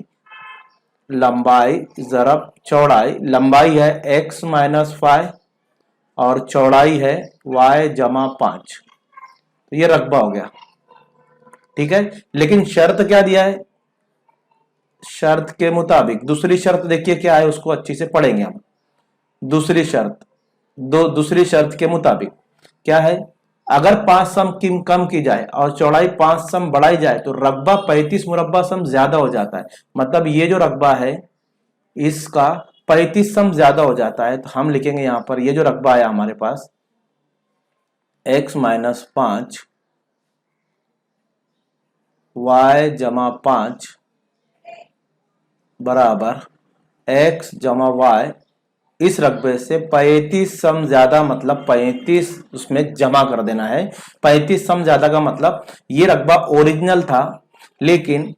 लंबाई जरब चौड़ाई, लंबाई है x -5 और चौड़ाई है y जमा 5, तो ये रकबा हो गया। ठीक है, लेकिन शर्त क्या दिया है, शर्त के मुताबिक, दूसरी शर्त देखिए क्या है, उसको अच्छी से पढ़ेंगे हम। दूसरी शर्त, दूसरी शर्त के मुताबिक क्या है, अगर 5 सम कम की जाए और चौड़ाई 5 सम बढ़ाई जाए तो रकबा 35 मुरब्बा सम ज्यादा हो जाता है। मतलब ये जो रकबा है इसका 35 सम ज्यादा हो जाता है, तो हम लिखेंगे यहां पर ये जो रकबा आया हमारे पास x -5 y जमा 5 बराबर x जमा y, इस रकबे से 35 सम ज्यादा, मतलब 35 उसमें जमा कर देना है। 35 सम ज्यादा का मतलब ये रकबा ओरिजिनल था लेकिन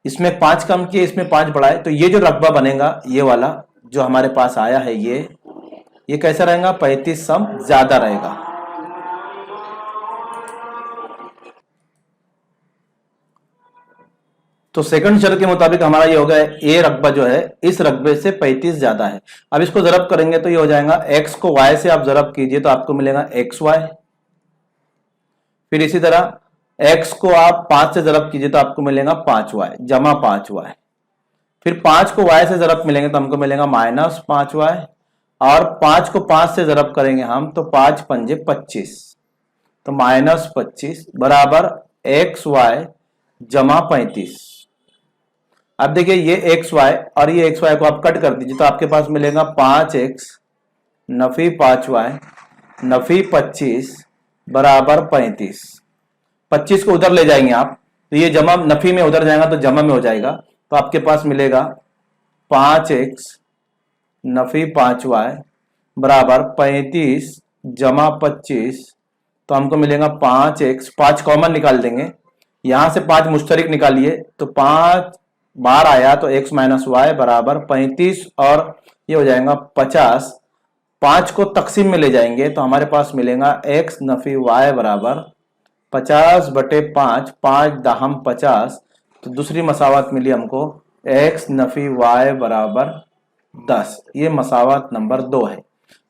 इसमें 5 कम किए, इसमें 5 बढ़ाए, तो ये जो रकबा बनेगा ये वाला जो हमारे पास आया है ये कैसा रहेगा, 35 सम ज्यादा रहेगा। तो सेकंड शर्त के मुताबिक हमारा ये हो गया, ए रकबा जो है इस रकबे से 35 ज्यादा है। अब इसको जरब करेंगे तो ये हो जाएगा, x को y से आप जरब कीजिए तो आपको मिलेगा xy, फिर इसी तरह x को आप 5 से जरब कीजिए तो आपको मिलेगा 5y जमा 5y, फिर 5 को y से जरब मिलेंगे तो हमको मिलेगा -5y, और 5 को 5 से जरब करेंगे हम तो 5 पंजे 25, तो -25 बराबर xy जमा 35। अब देखिए ये xy और ये xy को आप कट कर दीजिए तो आपके पास मिलेगा 5x नफी 5y नफी 25 बराबर 35। 25 को उधर ले जाएंगे आप तो ये जमा नफी में उधर जाएगा तो जमा में हो जाएगा, तो आपके पास मिलेगा 5x नफी 5y बराबर 35 जमा 25, तो हमको मिलेगा 5x, 5 कॉमन निकाल देंगे, यहां से 5 मुश्तरिक निकालिए तो 5 बार आया तो x -y बराबर 35 और ये हो जाएगा 50। 5 को तकसीम में ले जाएंगे तो हमारे पास मिलेगा x नफी y बराबर 50/5, 5 दहम 50, तो दूसरी मसावत मिली हमको x नफी y बराबर 10। ये मसावत नंबर 2 है।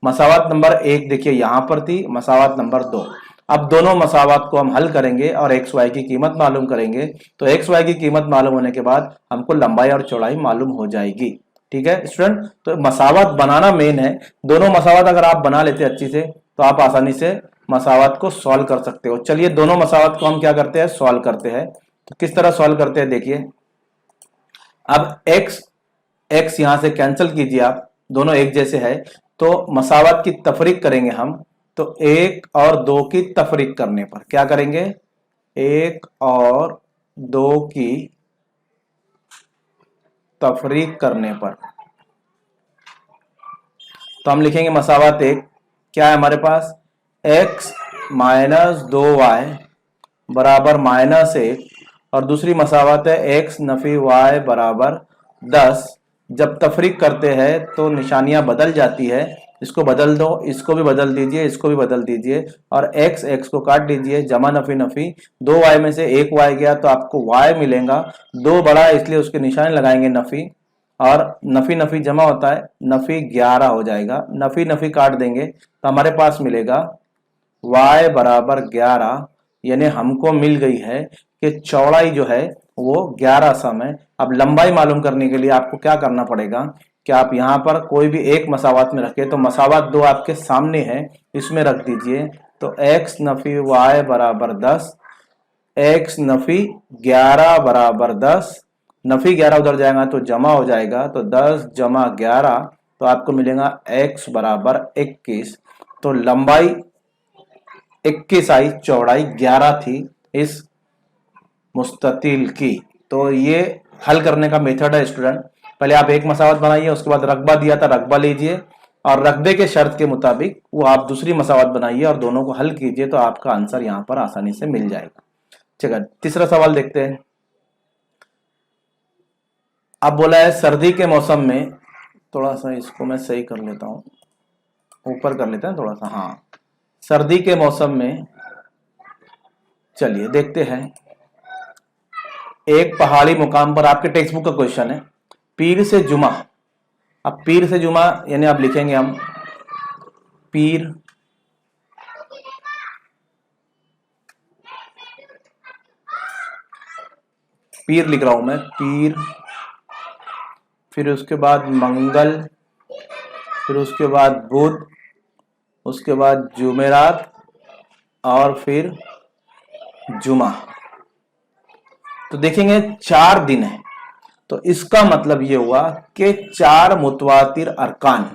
मसावत नंबर 1 देखिए यहां पर थी, मसावत नंबर 2। अब दोनों मसावत को हम हल करेंगे और एक्स वाई की कीमत मालूम करेंगे, तो एक्स वाई की कीमत मालूम होने के बाद हमको लंबाई और चौड़ाई मालूम हो जाएगी। ठीक है स्टूडेंट, तो मसावत बनाना मेन है। दोनों मसावत अगर आप बना लेते अच्छी से तो आप आसानी से मसावत को सॉल्व कर सकते हो। चलिए दोनों मसावत को हम क्या करते हैं, सॉल्व करते हैं। तो किस तरह सॉल्व करते हैं देखिए, अब एक्स एक्स यहां से कैंसिल कीजिए आप, दोनों एक जैसे है, तो मसावत की तफरीक करेंगे हम, तो 1 और 2 की तफरीक करने पर क्या करेंगे, 1 और 2 की तफरीक करने पर तो हम लिखेंगे मसावत 1 क्या है हमारे पास, x माइनस 2y बराबर -1, और दूसरी मसावत है x नफी y बराबर 10। जब तफरीक करते हैं तो निशानियां बदल जाती है, इसको बदल दो, इसको भी बदल दीजिए, इसको भी बदल दीजिए, और x x को काट दीजिए, जमा नफी नफी, 2y में से 1y गया तो आपको y मिलेगा। 2 बड़ा है इसलिए उसके निशान लगाएंगे नफी, और नफी नफी जमा होता है, नफी 11 हो जाएगा। नफी नफी काट देंगे तो हमारे पास मिलेगा y बराबर 11, यानी हमको मिल गई है कि चौड़ाई जो है वो 11 सम है। अब लंबाई मालूम करने के लिए आपको क्या करना पड़ेगा कि आप यहाँ पर कोई भी एक मसावत में रखें, तो मसावत 2 आपके सामने है, इसमें रख दीजिए। तो x नफी y बराबर 10, x नफी 11 बराबर 10, नफी 11 उधर जाएगा तो जमा हो जाएगा, तो 10 जमा 11 तो आपको मिलेगा x बराबर 21। तो लंबाई 21 आई, चौड़ाई 11 थी इस मुस्ततिल की। तो ये हल करने का मेथड है स्टूडेंट। पहले आप एक मसावत बनाइए, उसके बाद रकबा दिया था रकबा लीजिए, और रकबे के शर्त के मुताबिक वो आप दूसरी मसावत बनाइए और दोनों को हल कीजिए, तो आपका आंसर यहाँ पर आसानी से मिल जाएगा। ठीक है, तीसरा सवाल देखते हैं। अब बोला है सर्दी के मौसम में, थोड़ा सा इसको मैं सही कर लेता हूँ, ऊपर कर लेते हैं थोड़ा सा, हाँ। सर्दी के मौसम में चलिए देखते हैं, एक पहाड़ी मुकाम पर, आपके टेक्स्ट बुक का क्वेश्चन है, पीर से जुमा। अब पीर से जुमा यानी आप लिखेंगे हम पीर पीर लिख रहा हूं मैं, पीर, फिर उसके बाद मंगल, फिर उसके बाद बुध, उसके बाद जुमेरात, और फिर जुमा। तो देखेंगे 4 दिन है, तो इसका मतलब ये हुआ कि 4 मुतवातिर अरकान,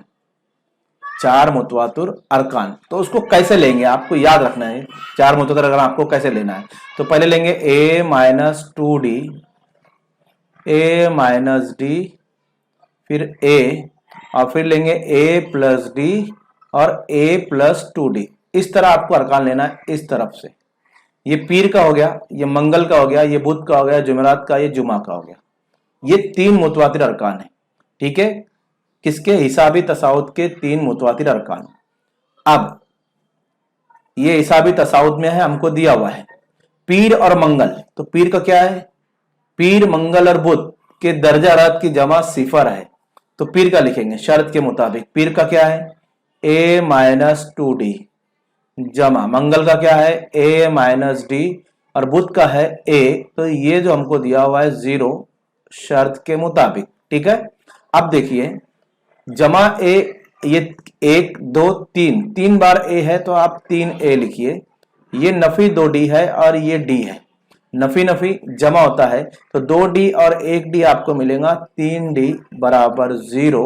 4 मुतवातिर अरकान। तो उसको कैसे लेंगे आपको याद रखना है, 4 मुतवातिर अरकान आपको कैसे लेना है। तो पहले लेंगे a minus 2d, a minus d, फिर a, और फिर लेंगे a प्लस d और a प्लस 2d। इस तरह आपको अरकान लेना है, इस तरफ से। ये पीर का हो गया, ये मंगल का हो गया, ये बुध का हो गया, जुमेरात का, ये जुमा का हो गया। ये 3 मुतवातिर अरकान है, ठीक है, किसके, हिसाबी तसाउद के 3 मुतवातिर अरकान। अब ये हिसाबी तसाउद में है, हमको दिया हुआ है पीर और मंगल। तो पीर का क्या है, पीर मंगल और बुध के दर्जा रात की जमा 0 है, तो पीर का लिखेंगे शर्त के मुताबिक। पीर का क्या है, a माइनस 2d, जमा मंगल का क्या है, a माइनस d, और बुध का है a। तो ये जो हमको दिया हुआ है 0 शर्त के मुताबिक, ठीक है। अब देखिए जमा a, ये 1 2 3, 3 बार a है तो आप 3a लिखिए। ये नफी 2d है और ये d है, नफी नफी जमा होता है, तो 2d और 1d आपको मिलेगा 3d बराबर 0।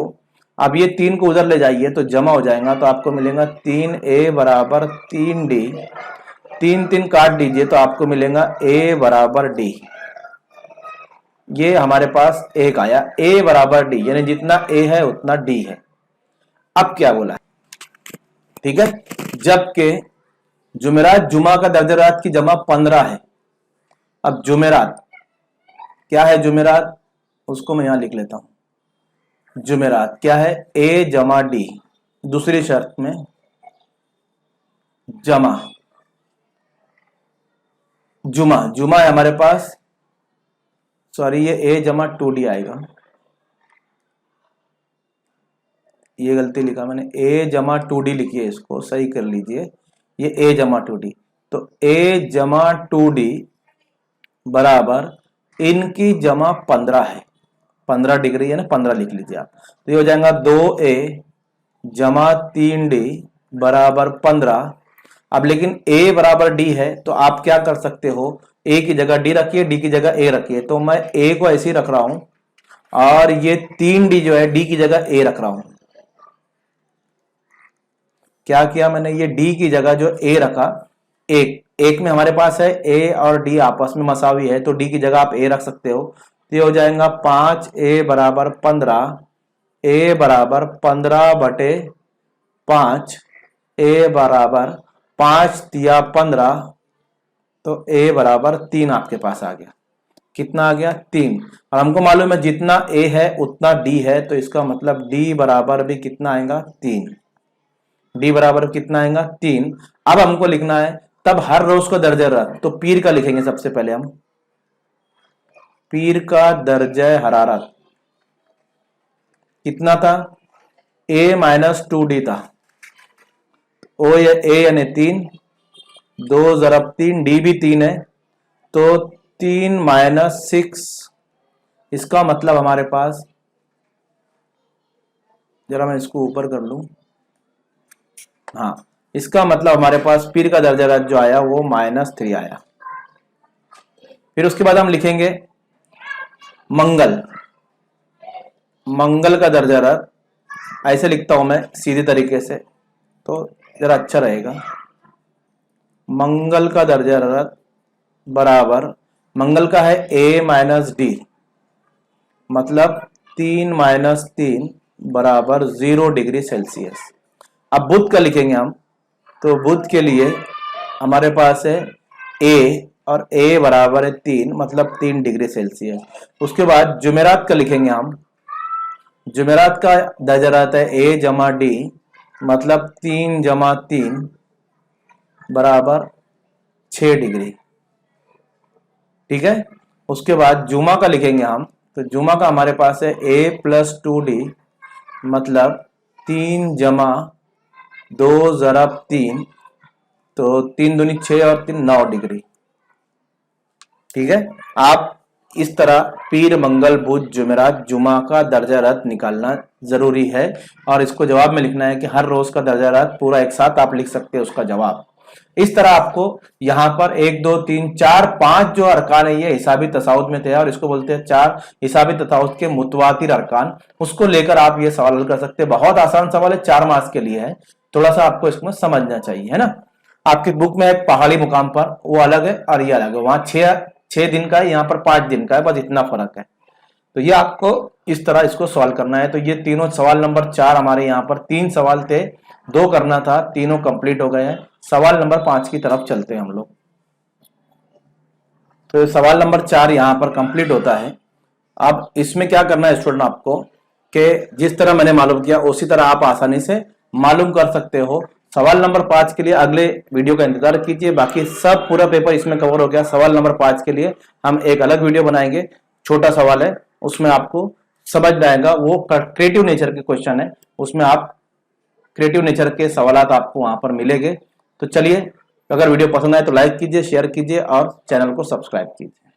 अब ये 3 को उधर ले जाइए तो जमा हो जाएगा, तो आपको मिलेगा 3a बराबर 3d, 3 3 काट दीजिए तो आपको मिलेगा a बराबर d। ये हमारे पास एक आया, a बराबर d, यानी जितना a है उतना d है। अब क्या बोला है, ठीक है, जबकि जुमेरात जुमा का दर्जरात की जमा 15 है। अब जुमेरात क्या है, जुमेरात उसको मैं यहां लिख लेता हूं। जुमेरात क्या है, a जमा d, दूसरी शर्त में जमा जुमा, जुमा है हमारे पास, सॉरी ये a जमा 2d आएगा, ये गलती लिखा मैंने, a जमा 2d लिखिए, इसको सही कर लीजिए, ये a जमा 2d। तो a जमा 2d बराबर इनकी जमा 15 है, 15 डिग्री है ना, 15 लिख लीजिए आप। तो ये हो जाएगा 2a जमा 3d बराबर 15। अब लेकिन a बराबर d है, तो आप क्या कर सकते हो, a की जगह d रखिए, d की जगह a रखिए। तो मैं a को ऐसे ही रख रहा हूं, और ये 3d जो है d की जगह a रख रहा हूं। क्या किया मैंने, ये d की जगह जो a रखा, एक में हमारे पास है a और d आपस में मसावी है, तो d की जगह आप a रख सकते हो। तो ये हो जाएगा 5a बराबर 15, a बराबर 15 बटे 5, ए बराबर 5 तिया 15, तो ए बराबर 3 आपके पास आ गया। कितना आ गया? 3। और हमको मालूम है जितना ए है उतना डी है, तो इसका मतलब डी बराबर भी कितना आएगा? 3। डी बराबर कितना आएगा? 3। अब हमको लिखना है तब हर रोज को दर्जा हरारत, तो पीर का लिखेंगे सबसे पहले हम। पीर का दर्जा हरारत कितना था? ए माइनस 2D था। ओ या ए यानी 3, 2 ज़रब 3, डी भी 3 है, तो 3 माइनस 6, इसका मतलब हमारे पास, जरा मैं इसको ऊपर कर लूं, हाँ, इसका मतलब हमारे पास पीर का दर्जा जो आया वो -3 आया। फिर उसके बाद हम लिखेंगे मंगल। मंगल का दर्जा रत, ऐसे लिखता हूं मैं सीधे तरीके से, तो जरा अच्छा रहेगा। मंगल का दर्जा रत बराबर, मंगल का है a माइनस डी, मतलब 3 माइनस 3 बराबर 0 डिग्री सेल्सियस। अब बुध का लिखेंगे हम, तो बुध के लिए हमारे पास है a, और a बराबर है 3, मतलब 3 डिग्री सेल्सियस। उसके बाद जुमेरात का लिखेंगे हम। जुमेरात का दर्जा रहता है a जमा डी, मतलब 3 जमा 3 बराबर 6 डिग्री। ठीक है। उसके बाद जुमा का लिखेंगे हम, तो जुमा का हमारे पास है a प्लस 2D, मतलब 3 जमा 2 ज़रब 3, तो 3 दूनी 6 और 3 9 डिग्री। ठीक है। आप इस तरह पीर मंगल बुध जुमेरात जुमा का दर्जा रत निकालना जरूरी है, और इसको जवाब में लिखना है कि हर रोज का दर्जा रत पूरा एक साथ आप लिख सकते हैं उसका जवाब। इस तरह आपको यहां पर 1 2 3 4 5 जो अरकान है ये हिसाबी तसाउद में थे, और इसको बोलते हैं 4 हिसाबी तसाउद के मुतवातिर अरकान। उसको लेकर आप ये सवाल हल कर सकते हैं। बहुत आसान सवाल है, 4 मार्क्स के लिए है, थोड़ा सा आपको इसमें समझना चाहिए, है ना। आपकी बुक में एक पहाड़ी मुकाम पर वो अलग है और ये अलग है, वहां 6 दिन का है, यहाँ पर 5 दिन का है, बस इतना फर्क है। तो ये आपको इस तरह इसको सॉल्व करना है। तो ये तीनों सवाल नंबर 4 हमारे यहाँ पर 3 सवाल थे, 2 करना था, तीनों कंप्लीट हो गए हैं। सवाल नंबर 5 की तरफ चलते हैं हम लोग। तो सवाल नंबर 4 यहाँ पर कंप्लीट होता है। अब इसमें क्या करना है स्टूडेंट आपको, कि जिस तरह मैंने मालूम किया उसी तरह आप आसानी से मालूम कर सकते हो। सवाल नंबर 5 के लिए अगले वीडियो का इंतजार कीजिए, बाकी सब पूरा पेपर इसमें कवर हो गया। सवाल नंबर 5 के लिए हम एक अलग वीडियो बनाएंगे, छोटा सवाल है, उसमें आपको समझ में आएगा। वो क्रिएटिव नेचर के क्वेश्चन है, उसमें आप क्रिएटिव नेचर के सवालात आपको वहां पर मिलेंगे। तो चलिए, अगर वीडियो पसंद आए तो लाइक कीजिए, शेयर कीजिए और चैनल को सब्सक्राइब कीजिए।